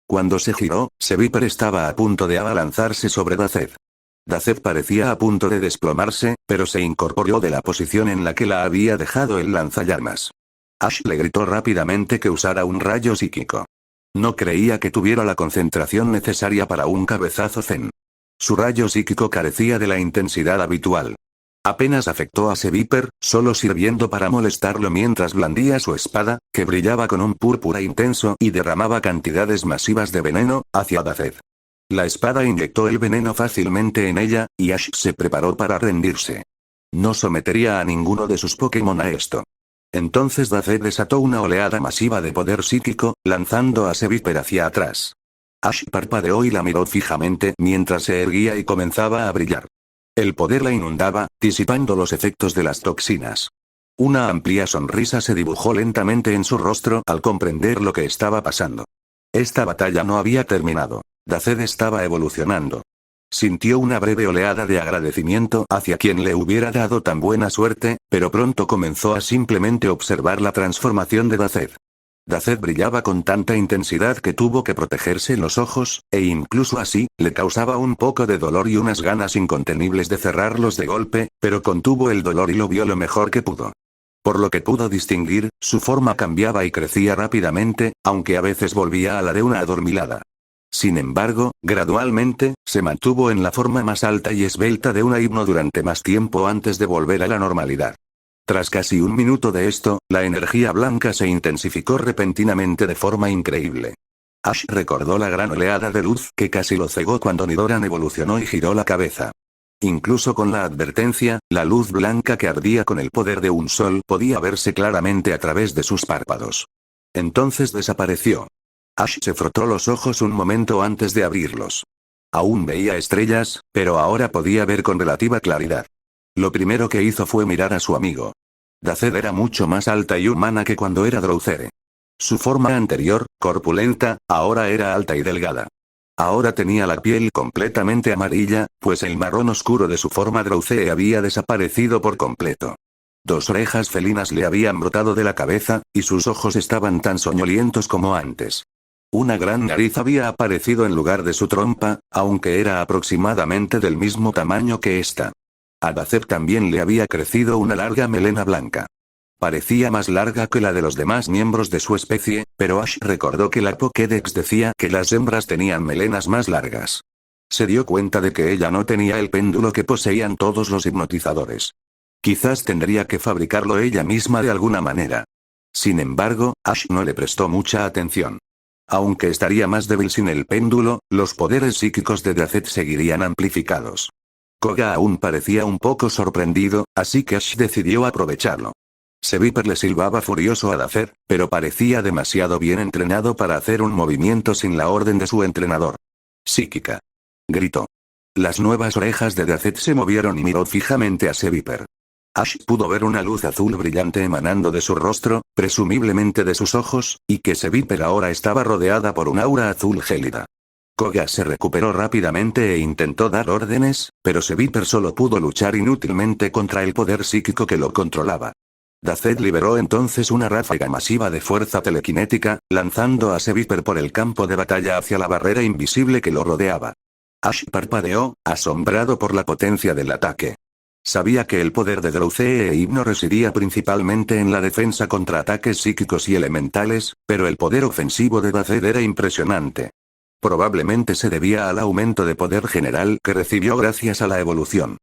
Cuando se giró, Seviper estaba a punto de abalanzarse sobre Daced. Daced parecía a punto de desplomarse, pero se incorporó de la posición en la que la había dejado el lanzallamas. Ash le gritó rápidamente que usara un rayo psíquico. No creía que tuviera la concentración necesaria para un cabezazo zen. Su rayo psíquico carecía de la intensidad habitual. Apenas afectó a Seviper, solo sirviendo para molestarlo mientras blandía su espada, que brillaba con un púrpura intenso y derramaba cantidades masivas de veneno hacia Daced. La espada inyectó el veneno fácilmente en ella, y Ash se preparó para rendirse. No sometería a ninguno de sus Pokémon a esto. Entonces Daced desató una oleada masiva de poder psíquico, lanzando a Seviper hacia atrás. Ash parpadeó y la miró fijamente mientras se erguía y comenzaba a brillar. El poder la inundaba, disipando los efectos de las toxinas. Una amplia sonrisa se dibujó lentamente en su rostro al comprender lo que estaba pasando. Esta batalla no había terminado. Daced estaba evolucionando. Sintió una breve oleada de agradecimiento hacia quien le hubiera dado tan buena suerte, pero pronto comenzó a simplemente observar la transformación de Daced. Daced brillaba con tanta intensidad que tuvo que protegerse los ojos, e incluso así, le causaba un poco de dolor y unas ganas incontenibles de cerrarlos de golpe, pero contuvo el dolor y lo vio lo mejor que pudo. Por lo que pudo distinguir, su forma cambiaba y crecía rápidamente, aunque a veces volvía a la de una adormilada. Sin embargo, gradualmente, se mantuvo en la forma más alta y esbelta de una hipno durante más tiempo antes de volver a la normalidad. Tras casi un minuto de esto, la energía blanca se intensificó repentinamente de forma increíble. Ash recordó la gran oleada de luz que casi lo cegó cuando Nidoran evolucionó y giró la cabeza. Incluso con la advertencia, la luz blanca que ardía con el poder de un sol podía verse claramente a través de sus párpados. Entonces desapareció. Ash se frotó los ojos un momento antes de abrirlos. Aún veía estrellas, pero ahora podía ver con relativa claridad. Lo primero que hizo fue mirar a su amigo. Daced era mucho más alta y humana que cuando era Drowzere. Su forma anterior, corpulenta, ahora era alta y delgada. Ahora tenía la piel completamente amarilla, pues el marrón oscuro de su forma Drowzere había desaparecido por completo. Dos orejas felinas le habían brotado de la cabeza, y sus ojos estaban tan soñolientos como antes. Una gran nariz había aparecido en lugar de su trompa, aunque era aproximadamente del mismo tamaño que esta. A Daced también le había crecido una larga melena blanca. Parecía más larga que la de los demás miembros de su especie, pero Ash recordó que la Pokédex decía que las hembras tenían melenas más largas. Se dio cuenta de que ella no tenía el péndulo que poseían todos los hipnotizadores. Quizás tendría que fabricarlo ella misma de alguna manera. Sin embargo, Ash no le prestó mucha atención. Aunque estaría más débil sin el péndulo, los poderes psíquicos de Daced seguirían amplificados. Koga aún parecía un poco sorprendido, así que Ash decidió aprovecharlo. Seviper le silbaba furioso a Daced, pero parecía demasiado bien entrenado para hacer un movimiento sin la orden de su entrenador. Psíquica. Gritó. Las nuevas orejas de Daced se movieron y miró fijamente a Seviper. Ash pudo ver una luz azul brillante emanando de su rostro, presumiblemente de sus ojos, y que Seviper ahora estaba rodeada por un aura azul gélida. Koga se recuperó rápidamente e intentó dar órdenes, pero Seviper solo pudo luchar inútilmente contra el poder psíquico que lo controlaba. Daced liberó entonces una ráfaga masiva de fuerza telequinética, lanzando a Seviper por el campo de batalla hacia la barrera invisible que lo rodeaba. Ash parpadeó, asombrado por la potencia del ataque. Sabía que el poder de Drowzee e Hipno residía principalmente en la defensa contra ataques psíquicos y elementales, pero el poder ofensivo de Daced era impresionante. Probablemente se debía al aumento de poder general que recibió gracias a la evolución.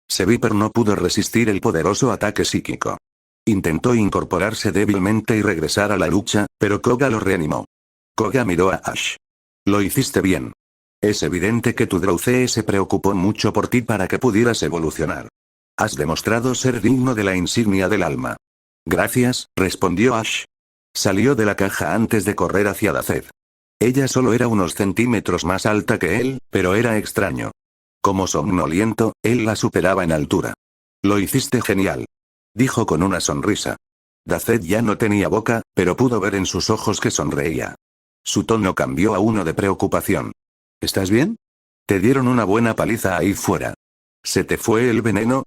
Seviper no pudo resistir el poderoso ataque psíquico. Intentó incorporarse débilmente y regresar a la lucha, pero Koga lo reanimó. Koga miró a Ash. Lo hiciste bien. Es evidente que tu Drowzee se preocupó mucho por ti para que pudieras evolucionar. Has demostrado ser digno de la insignia del alma. Gracias, respondió Ash. Salió de la caja antes de correr hacia Daced. Ella solo era unos centímetros más alta que él, pero era extraño. Como somnoliento, él la superaba en altura. Lo hiciste genial. Dijo con una sonrisa. Daced ya no tenía boca, pero pudo ver en sus ojos que sonreía. Su tono cambió a uno de preocupación. ¿Estás bien? Te dieron una buena paliza ahí fuera. ¿Se te fue el veneno?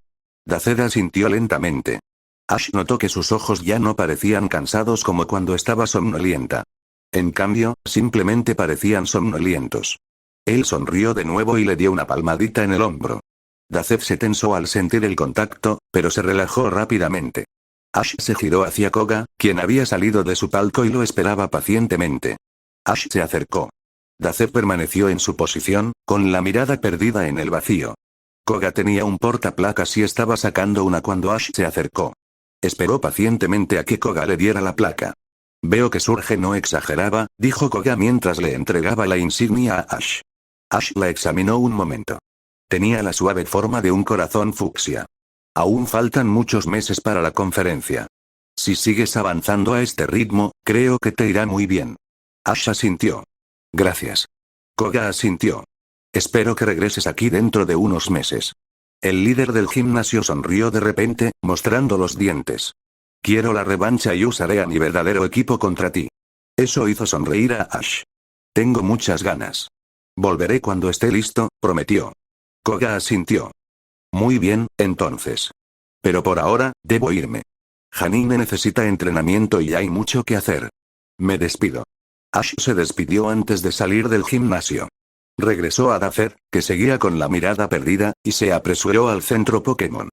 Daced asintió lentamente. Ash notó que sus ojos ya no parecían cansados como cuando estaba somnolienta. En cambio, simplemente parecían somnolientos. Él sonrió de nuevo y le dio una palmadita en el hombro. Daced se tensó al sentir el contacto, pero se relajó rápidamente. Ash se giró hacia Koga, quien había salido de su palco y lo esperaba pacientemente. Ash se acercó. Daced permaneció en su posición, con la mirada perdida en el vacío. Koga tenía un portaplacas y estaba sacando una cuando Ash se acercó. Esperó pacientemente a que Koga le diera la placa. Veo que Surge no exageraba, dijo Koga mientras le entregaba la insignia a Ash. Ash la examinó un momento. Tenía la suave forma de un corazón fucsia. Aún faltan muchos meses para la conferencia. Si sigues avanzando a este ritmo, creo que te irá muy bien. Ash asintió. Gracias. Koga asintió. Espero que regreses aquí dentro de unos meses. El líder del gimnasio sonrió de repente, mostrando los dientes. Quiero la revancha y usaré a mi verdadero equipo contra ti. Eso hizo sonreír a Ash. Tengo muchas ganas. Volveré cuando esté listo, prometió. Koga asintió. Muy bien, entonces. Pero por ahora, debo irme. Janine necesita entrenamiento y hay mucho que hacer. Me despido. Ash se despidió antes de salir del gimnasio. Regresó a Daced, que seguía con la mirada perdida, y se apresuró al centro Pokémon.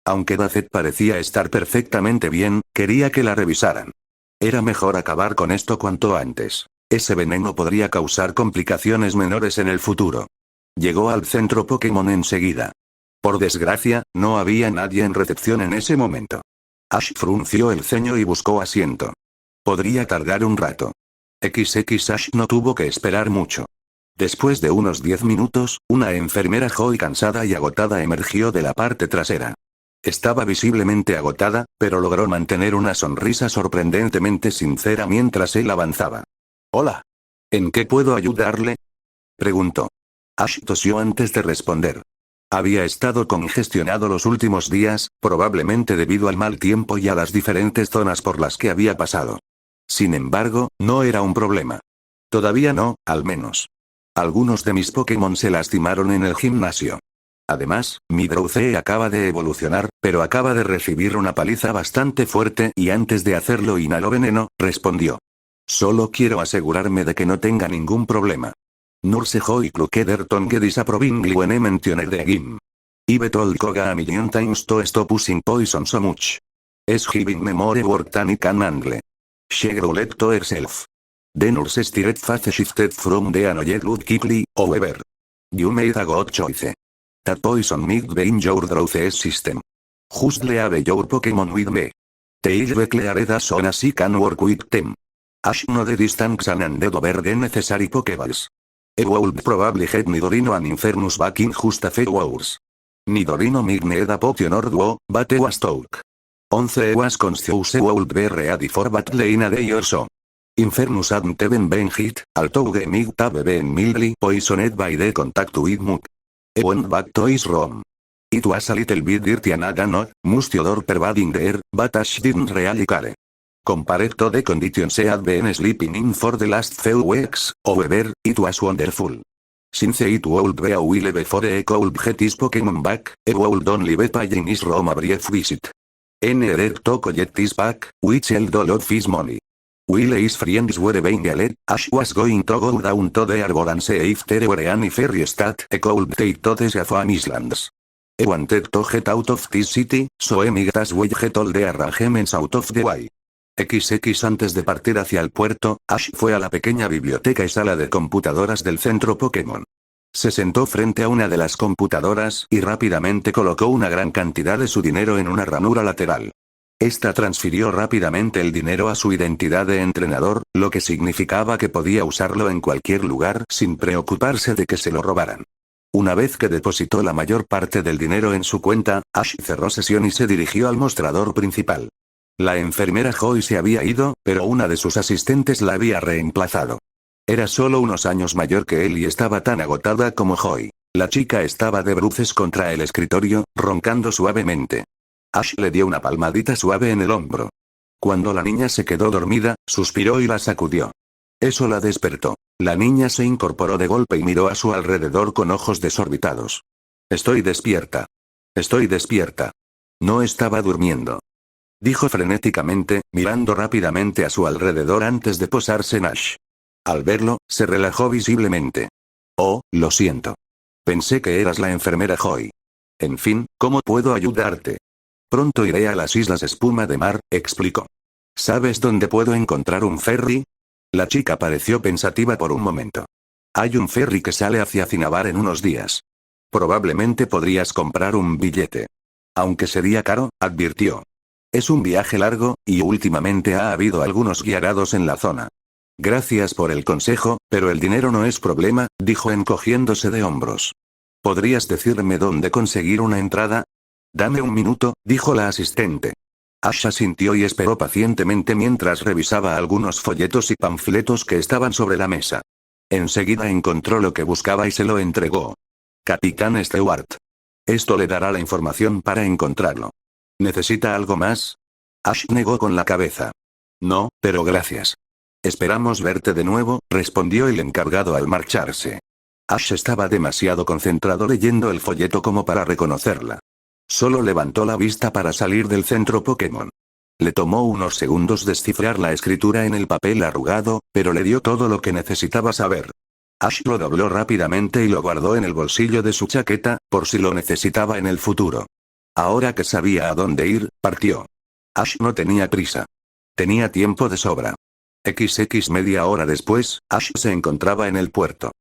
Aunque Daced parecía estar perfectamente bien, quería que la revisaran. Era mejor acabar con esto cuanto antes. Ese veneno podría causar complicaciones menores en el futuro. Llegó al centro Pokémon enseguida. Por desgracia, no había nadie en recepción en ese momento. Ash frunció el ceño y buscó asiento. Podría tardar un rato. Ash no tuvo que esperar mucho. Después de unos 10 minutos, una enfermera joven cansada y agotada emergió de la parte trasera. Estaba visiblemente agotada, pero logró mantener una sonrisa sorprendentemente sincera mientras él avanzaba. Hola. ¿En qué puedo ayudarle? Preguntó. Ash tosió antes de responder. Había estado congestionado los últimos días, probablemente debido al mal tiempo y a las diferentes zonas por las que había pasado. Sin embargo, no era un problema. Todavía no, al menos. Algunos de mis Pokémon se lastimaron en el gimnasio. Además, mi Drowzee acaba de evolucionar, pero acaba de recibir una paliza bastante fuerte y antes de hacerlo inhaló veneno, respondió. Solo quiero asegurarme de que no tenga ningún problema. Nursejo y Clukeder tongue disapprovingly when I mentioned the game. I've told Koga a million times to stop using poison so much. Es giving me more work than I can handle. She growled to herself. The nurse started face shifted from the annoyed look quickly, however. You made a good choice. That poison might be in your Drowzee system. Just leave your Pokémon with me. They'll be cleared as soon as I can work with them. Ash no the distance and handed over the necessary Pokéballs. I would probably have Nidorino and Infernus back in just a few hours. Nidorino might need a potion or two, but I was talk. 11 was conscious would be ready for battle in a day or so. Infernus hadn't even been hit, although the might have been mildly poisoned by the contact with Muk. I went back to his room. It was a little bit dirty and had no musty odor pervading the air, but Ash didn't really care. Compared to the conditions I had been sleeping in for the last few weeks, however, it was wonderful. Since it would be a while before I could get his Pokémon back, I would only be paying his room a brief visit. En order to get his back, which held a lot of his money. While his friends were being alert, Ash was going to go down to the arbor and see if there were any ferry stat I could take to the Safam Islands. I wanted to get out of this city, so I might as well get all the arrangements out of the way. XX Antes de partir hacia el puerto, Ash fue a la pequeña biblioteca y sala de computadoras del centro Pokémon. Se sentó frente a una de las computadoras y rápidamente colocó una gran cantidad de su dinero en una ranura lateral. Esta transfirió rápidamente el dinero a su identidad de entrenador, lo que significaba que podía usarlo en cualquier lugar sin preocuparse de que se lo robaran. Una vez que depositó la mayor parte del dinero en su cuenta, Ash cerró sesión y se dirigió al mostrador principal. La enfermera Joy se había ido, pero una de sus asistentes la había reemplazado. Era solo unos años mayor que él y estaba tan agotada como Joy. La chica estaba de bruces contra el escritorio, roncando suavemente. Ash le dio una palmadita suave en el hombro. Cuando la niña se quedó dormida, suspiró y la sacudió. Eso la despertó. La niña se incorporó de golpe y miró a su alrededor con ojos desorbitados. Estoy despierta. Estoy despierta. No estaba durmiendo. Dijo frenéticamente, mirando rápidamente a su alrededor antes de posarse en Ash. Al verlo, se relajó visiblemente. Oh, lo siento. Pensé que eras la enfermera Joy. En fin, ¿cómo puedo ayudarte? Pronto iré a las Islas Espuma de Mar, explicó. ¿Sabes dónde puedo encontrar un ferry? La chica pareció pensativa por un momento. Hay un ferry que sale hacia Cinnabar en unos días. Probablemente podrías comprar un billete. Aunque sería caro, advirtió. Es un viaje largo, y últimamente ha habido algunos guiarados en la zona. Gracias por el consejo, pero el dinero no es problema, dijo encogiéndose de hombros. ¿Podrías decirme dónde conseguir una entrada? Dame un minuto, dijo la asistente. Ash asintió y esperó pacientemente mientras revisaba algunos folletos y panfletos que estaban sobre la mesa. Enseguida encontró lo que buscaba y se lo entregó. Capitán Stewart. Esto le dará la información para encontrarlo. ¿Necesita algo más? Ash negó con la cabeza. No, pero gracias. Esperamos verte de nuevo, respondió el encargado al marcharse. Ash estaba demasiado concentrado leyendo el folleto como para reconocerla. Solo levantó la vista para salir del centro Pokémon. Le tomó unos segundos descifrar la escritura en el papel arrugado, pero le dio todo lo que necesitaba saber. Ash lo dobló rápidamente y lo guardó en el bolsillo de su chaqueta, por si lo necesitaba en el futuro. Ahora que sabía a dónde ir, partió. Ash no tenía prisa. Tenía tiempo de sobra. Media hora después, Ash se encontraba en el puerto.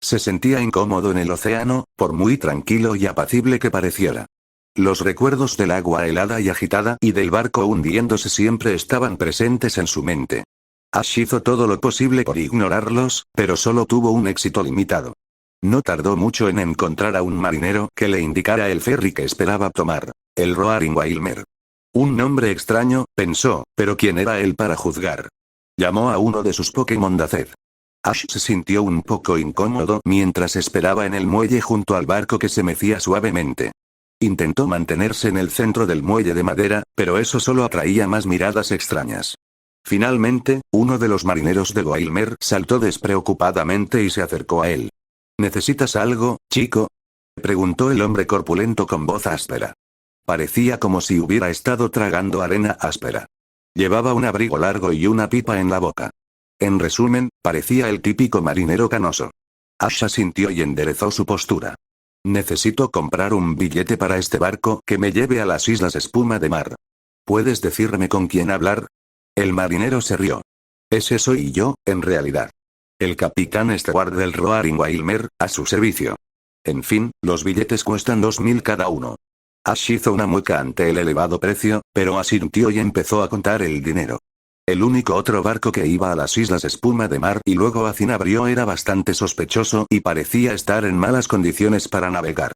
Se sentía incómodo en el océano, por muy tranquilo y apacible que pareciera. Los recuerdos del agua helada y agitada y del barco hundiéndose siempre estaban presentes en su mente. Ash hizo todo lo posible por ignorarlos, pero solo tuvo un éxito limitado. No tardó mucho en encontrar a un marinero que le indicara el ferry que esperaba tomar, el Roaring Wilmer. Un nombre extraño, pensó, pero ¿quién era él para juzgar? Llamó a uno de sus Pokémon Daced. Ash se sintió un poco incómodo mientras esperaba en el muelle junto al barco que se mecía suavemente. Intentó mantenerse en el centro del muelle de madera, pero eso solo atraía más miradas extrañas. Finalmente, uno de los marineros de Goilmer saltó despreocupadamente y se acercó a él. ¿Necesitas algo, chico? Preguntó el hombre corpulento con voz áspera. Parecía como si hubiera estado tragando arena áspera. Llevaba un abrigo largo y una pipa en la boca. En resumen, parecía el típico marinero canoso. Ash asintió y enderezó su postura. Necesito comprar un billete para este barco que me lleve a las Islas Espuma de Mar. ¿Puedes decirme con quién hablar? El marinero se rió. Ese soy yo, en realidad. El capitán Stewart del Roaring Wilmer, a su servicio. En fin, los billetes cuestan 2000 cada uno. Ash hizo una mueca ante el elevado precio, pero asintió y empezó a contar el dinero. El único otro barco que iba a las Islas Espuma de Mar y luego a Cinabrio era bastante sospechoso y parecía estar en malas condiciones para navegar.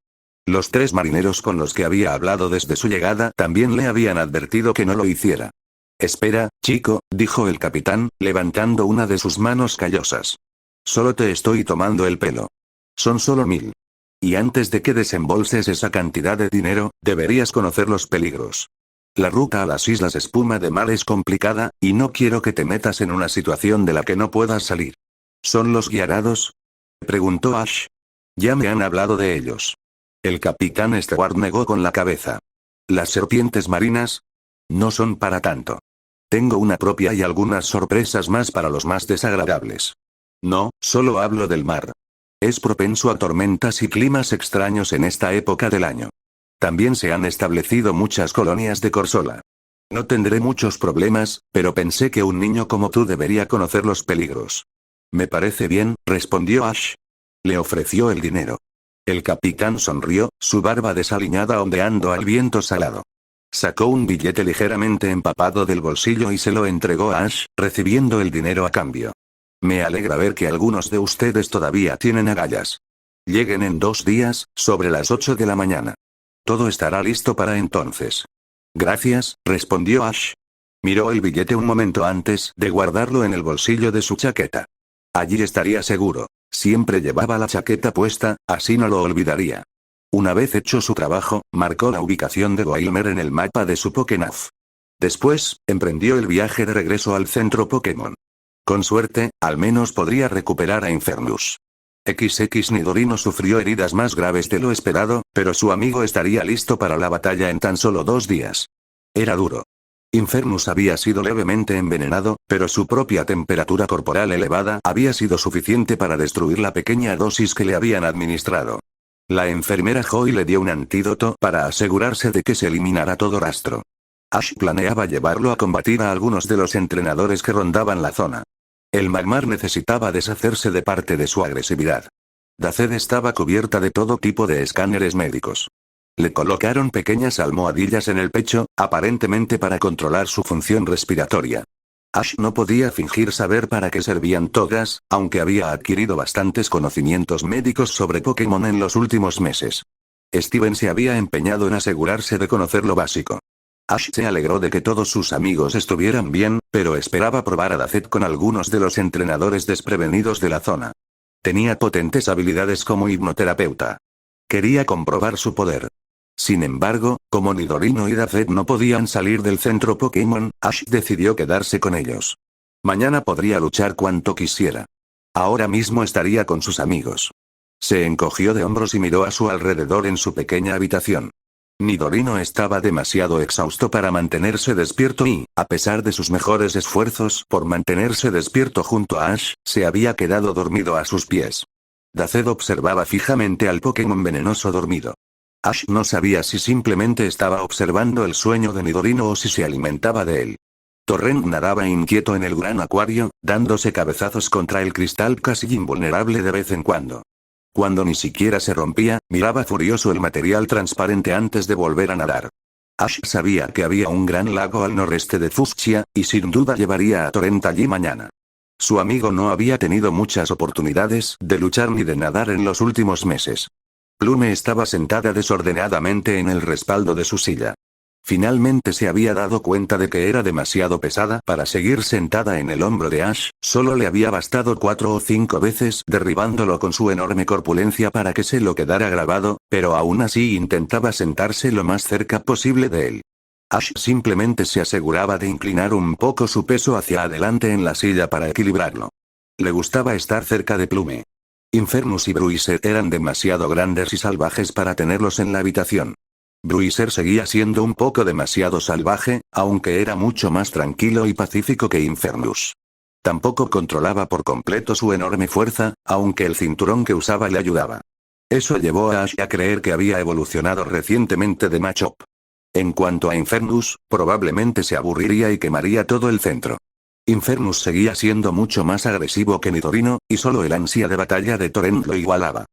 Los 3 marineros con los que había hablado desde su llegada también le habían advertido que no lo hiciera. Espera, chico, dijo el capitán, levantando una de sus manos callosas. Solo te estoy tomando el pelo. Son solo 1000. Y antes de que desembolses esa cantidad de dinero, deberías conocer los peligros. La ruta a las Islas Espuma de Mar es complicada, y no quiero que te metas en una situación de la que no puedas salir. ¿Son los guiarados? Preguntó Ash. Ya me han hablado de ellos. El capitán Stewart negó con la cabeza. ¿Las serpientes marinas? No son para tanto. Tengo una propia y algunas sorpresas más para los más desagradables. No, solo hablo del mar. Es propenso a tormentas y climas extraños en esta época del año. También se han establecido muchas colonias de Corsola. No tendré muchos problemas, pero pensé que un niño como tú debería conocer los peligros. Me parece bien, respondió Ash. Le ofreció el dinero. El capitán sonrió, su barba desaliñada ondeando al viento salado. Sacó un billete ligeramente empapado del bolsillo y se lo entregó a Ash, recibiendo el dinero a cambio. Me alegra ver que algunos de ustedes todavía tienen agallas. Lleguen en 2 días, sobre las 8 de la mañana. Todo estará listo para entonces. Gracias, respondió Ash. Miró el billete un momento antes de guardarlo en el bolsillo de su chaqueta. Allí estaría seguro. Siempre llevaba la chaqueta puesta, así no lo olvidaría. Una vez hecho su trabajo, marcó la ubicación de Goilmer en el mapa de su Pokénaf. Después, emprendió el viaje de regreso al centro Pokémon. Con suerte, al menos podría recuperar a Infernus. Nidorino sufrió heridas más graves de lo esperado, pero su amigo estaría listo para la batalla en tan solo 2 días. Era duro. Infernus había sido levemente envenenado, pero su propia temperatura corporal elevada había sido suficiente para destruir la pequeña dosis que le habían administrado. La enfermera Joy le dio un antídoto para asegurarse de que se eliminara todo rastro. Ash planeaba llevarlo a combatir a algunos de los entrenadores que rondaban la zona. El Magmar necesitaba deshacerse de parte de su agresividad. Daced estaba cubierta de todo tipo de escáneres médicos. Le colocaron pequeñas almohadillas en el pecho, aparentemente para controlar su función respiratoria. Ash no podía fingir saber para qué servían todas, aunque había adquirido bastantes conocimientos médicos sobre Pokémon en los últimos meses. Steven se había empeñado en asegurarse de conocer lo básico. Ash se alegró de que todos sus amigos estuvieran bien, pero esperaba probar a Daced con algunos de los entrenadores desprevenidos de la zona. Tenía potentes habilidades como hipnoterapeuta. Quería comprobar su poder. Sin embargo, como Nidorino y Daced no podían salir del centro Pokémon, Ash decidió quedarse con ellos. Mañana podría luchar cuanto quisiera. Ahora mismo estaría con sus amigos. Se encogió de hombros y miró a su alrededor en su pequeña habitación. Nidorino estaba demasiado exhausto para mantenerse despierto y, a pesar de sus mejores esfuerzos por mantenerse despierto junto a Ash, se había quedado dormido a sus pies. Daced observaba fijamente al Pokémon venenoso dormido. Ash no sabía si simplemente estaba observando el sueño de Nidorino o si se alimentaba de él. Torrent nadaba inquieto en el gran acuario, dándose cabezazos contra el cristal casi invulnerable de vez en cuando. Cuando ni siquiera se rompía, miraba furioso el material transparente antes de volver a nadar. Ash sabía que había un gran lago al noreste de Fuchsia, y sin duda llevaría a Torrent allí mañana. Su amigo no había tenido muchas oportunidades de luchar ni de nadar en los últimos meses. Plume estaba sentada desordenadamente en el respaldo de su silla. Finalmente se había dado cuenta de que era demasiado pesada para seguir sentada en el hombro de Ash, solo le había bastado 4 o 5 veces derribándolo con su enorme corpulencia para que se lo quedara grabado, pero aún así intentaba sentarse lo más cerca posible de él. Ash simplemente se aseguraba de inclinar un poco su peso hacia adelante en la silla para equilibrarlo. Le gustaba estar cerca de Plume. Infernus y Bruiser eran demasiado grandes y salvajes para tenerlos en la habitación. Bruiser seguía siendo un poco demasiado salvaje, aunque era mucho más tranquilo y pacífico que Infernus. Tampoco controlaba por completo su enorme fuerza, aunque el cinturón que usaba le ayudaba. Eso llevó a Ash a creer que había evolucionado recientemente de Machop. En cuanto a Infernus, probablemente se aburriría y quemaría todo el centro. Infernus seguía siendo mucho más agresivo que Nidorino, y solo el ansia de batalla de Torrent lo igualaba.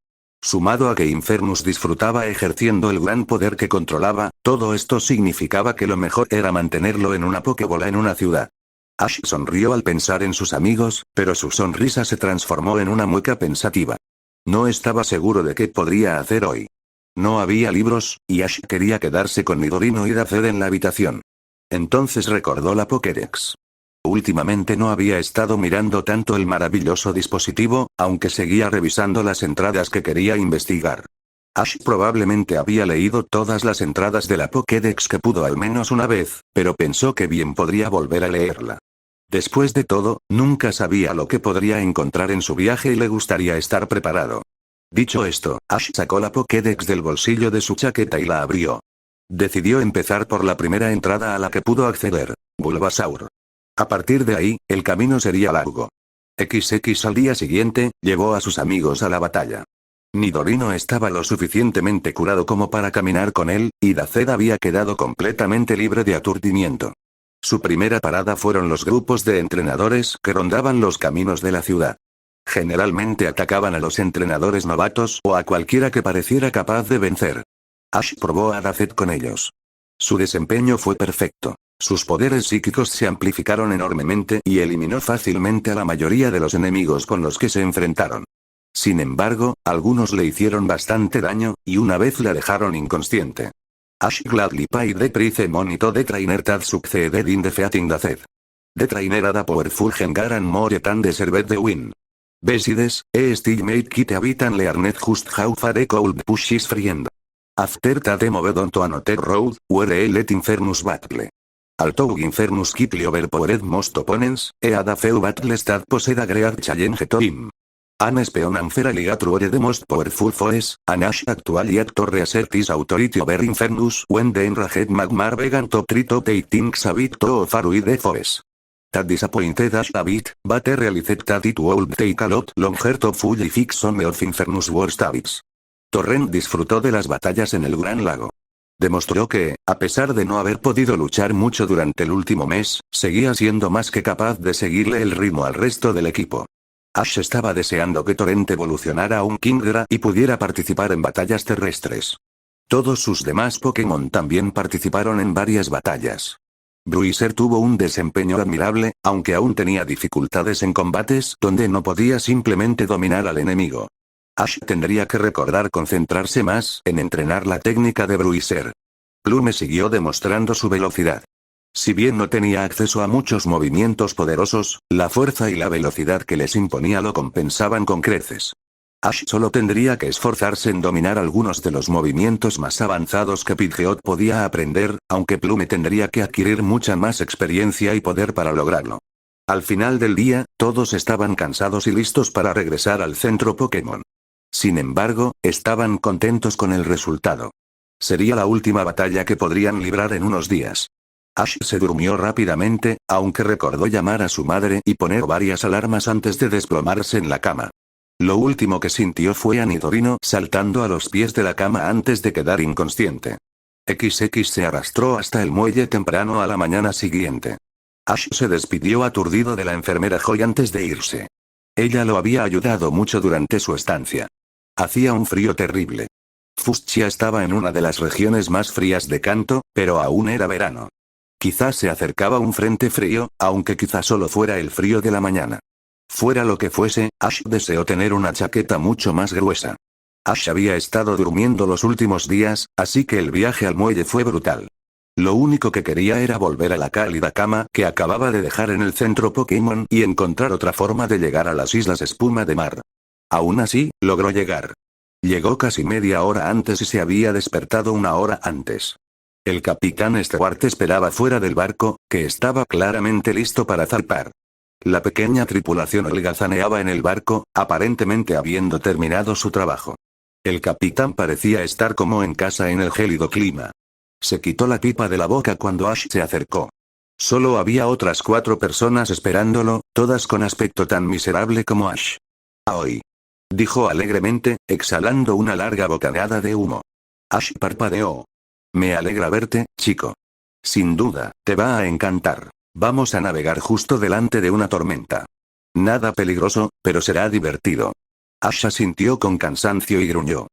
Sumado a que Infernus disfrutaba ejerciendo el gran poder que controlaba, todo esto significaba que lo mejor era mantenerlo en una Pokébola en una ciudad. Ash sonrió al pensar en sus amigos, pero su sonrisa se transformó en una mueca pensativa. No estaba seguro de qué podría hacer hoy. No había libros, y Ash quería quedarse con Nidorino y Daced en la habitación. Entonces recordó la Pokédex. Últimamente no había estado mirando tanto el maravilloso dispositivo, aunque seguía revisando las entradas que quería investigar. Ash probablemente había leído todas las entradas de la Pokédex que pudo al menos una vez, pero pensó que bien podría volver a leerla. Después de todo, nunca sabía lo que podría encontrar en su viaje y le gustaría estar preparado. Dicho esto, Ash sacó la Pokédex del bolsillo de su chaqueta y la abrió. Decidió empezar por la primera entrada a la que pudo acceder, Bulbasaur. A partir de ahí, el camino sería largo. XX al día siguiente, llevó a sus amigos a la batalla. Nidorino estaba lo suficientemente curado como para caminar con él, y Daced había quedado completamente libre de aturdimiento. Su primera parada fueron los grupos de entrenadores que rondaban los caminos de la ciudad. Generalmente atacaban a los entrenadores novatos o a cualquiera que pareciera capaz de vencer. Ash probó a Daced con ellos. Su desempeño fue perfecto. Sus poderes psíquicos se amplificaron enormemente y eliminó fácilmente a la mayoría de los enemigos con los que se enfrentaron. Sin embargo, algunos le hicieron bastante daño, y una vez la dejaron inconsciente. Ash gladly paid the price money to the trainer that succeeded in defeating Daced. The trainer had a powerful Gengar and more than deserved the win. Besides, still made Kit a bit and learned just how far a cold push his friend. After that moved on to another road, where he let Infernus battle. Although Infernus quickly overpowered most opponents, he had a few battles that posed a great challenge to him. An Espeon and Feraligatr were the most powerful foes, and Ash actually had to reassert his authority over Infernus when the enraged Magmar began to try to take things a bit too far with the foes. That disappointed Ash a bit, but he realized that it would take a lot longer to fully fix some of Infernus' worst habits. Torrent disfrutó de las batallas en el Gran Lago. Demostró que, a pesar de no haber podido luchar mucho durante el último mes, seguía siendo más que capaz de seguirle el ritmo al resto del equipo. Ash estaba deseando que Torrent evolucionara a un Kingdra y pudiera participar en batallas terrestres. Todos sus demás Pokémon también participaron en varias batallas. Bruiser tuvo un desempeño admirable, aunque aún tenía dificultades en combates donde no podía simplemente dominar al enemigo. Ash tendría que recordar concentrarse más en entrenar la técnica de Bruiser. Plume siguió demostrando su velocidad. Si bien no tenía acceso a muchos movimientos poderosos, la fuerza y la velocidad que les imponía lo compensaban con creces. Ash solo tendría que esforzarse en dominar algunos de los movimientos más avanzados que Pidgeot podía aprender, aunque Plume tendría que adquirir mucha más experiencia y poder para lograrlo. Al final del día, todos estaban cansados y listos para regresar al centro Pokémon. Sin embargo, estaban contentos con el resultado. Sería la última batalla que podrían librar en unos días. Ash se durmió rápidamente, aunque recordó llamar a su madre y poner varias alarmas antes de desplomarse en la cama. Lo último que sintió fue a Nidorino saltando a los pies de la cama antes de quedar inconsciente. XX se arrastró hasta el muelle temprano a la mañana siguiente. Ash se despidió aturdido de la enfermera Joy antes de irse. Ella lo había ayudado mucho durante su estancia. Hacía un frío terrible. Fuchsia estaba en una de las regiones más frías de Kanto, pero aún era verano. Quizás se acercaba un frente frío, aunque quizás solo fuera el frío de la mañana. Fuera lo que fuese, Ash deseó tener una chaqueta mucho más gruesa. Ash había estado durmiendo los últimos días, así que el viaje al muelle fue brutal. Lo único que quería era volver a la cálida cama que acababa de dejar en el centro Pokémon y encontrar otra forma de llegar a las Islas Espuma de Mar. Aún así, logró llegar. Llegó casi media hora antes y se había despertado una hora antes. El capitán Stewart esperaba fuera del barco, que estaba claramente listo para zarpar. La pequeña tripulación holgazaneaba en el barco, aparentemente habiendo terminado su trabajo. El capitán parecía estar como en casa en el gélido clima. Se quitó la pipa de la boca cuando Ash se acercó. Solo había otras 4 personas esperándolo, todas con aspecto tan miserable como Ash. «Ahoy», dijo alegremente, exhalando una larga bocanada de humo. Ash parpadeó. «Me alegra verte, chico. Sin duda, te va a encantar. Vamos a navegar justo delante de una tormenta. Nada peligroso, pero será divertido». Ash asintió con cansancio y gruñó.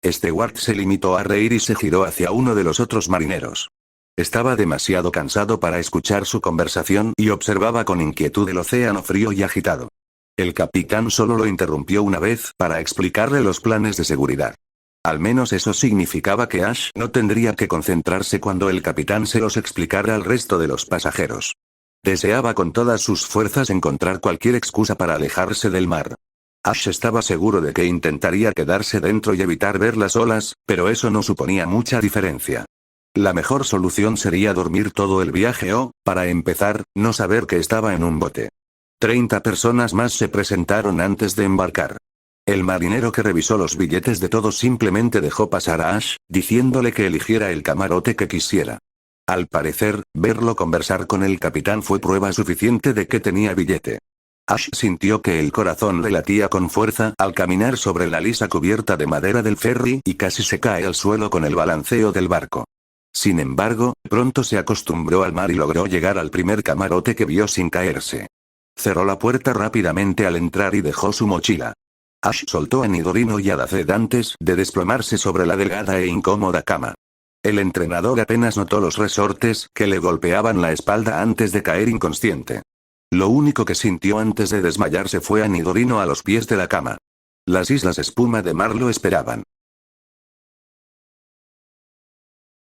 Stewart se limitó a reír y se giró hacia uno de los otros marineros. Estaba demasiado cansado para escuchar su conversación y observaba con inquietud el océano frío y agitado. El capitán solo lo interrumpió una vez para explicarle los planes de seguridad. Al menos eso significaba que Ash no tendría que concentrarse cuando el capitán se los explicara al resto de los pasajeros. Deseaba con todas sus fuerzas encontrar cualquier excusa para alejarse del mar. Ash estaba seguro de que intentaría quedarse dentro y evitar ver las olas, pero eso no suponía mucha diferencia. La mejor solución sería dormir todo el viaje o, para empezar, no saber que estaba en un bote. 30 personas más se presentaron antes de embarcar. El marinero que revisó los billetes de todos simplemente dejó pasar a Ash, diciéndole que eligiera el camarote que quisiera. Al parecer, verlo conversar con el capitán fue prueba suficiente de que tenía billete. Ash sintió que el corazón le latía con fuerza al caminar sobre la lisa cubierta de madera del ferry y casi se cae al suelo con el balanceo del barco. Sin embargo, pronto se acostumbró al mar y logró llegar al primer camarote que vio sin caerse. Cerró la puerta rápidamente al entrar y dejó su mochila. Ash soltó a Nidorino y a Daced antes de desplomarse sobre la delgada e incómoda cama. El entrenador apenas notó los resortes que le golpeaban la espalda antes de caer inconsciente. Lo único que sintió antes de desmayarse fue a Nidorino a los pies de la cama. Las Islas Espuma de Mar lo esperaban.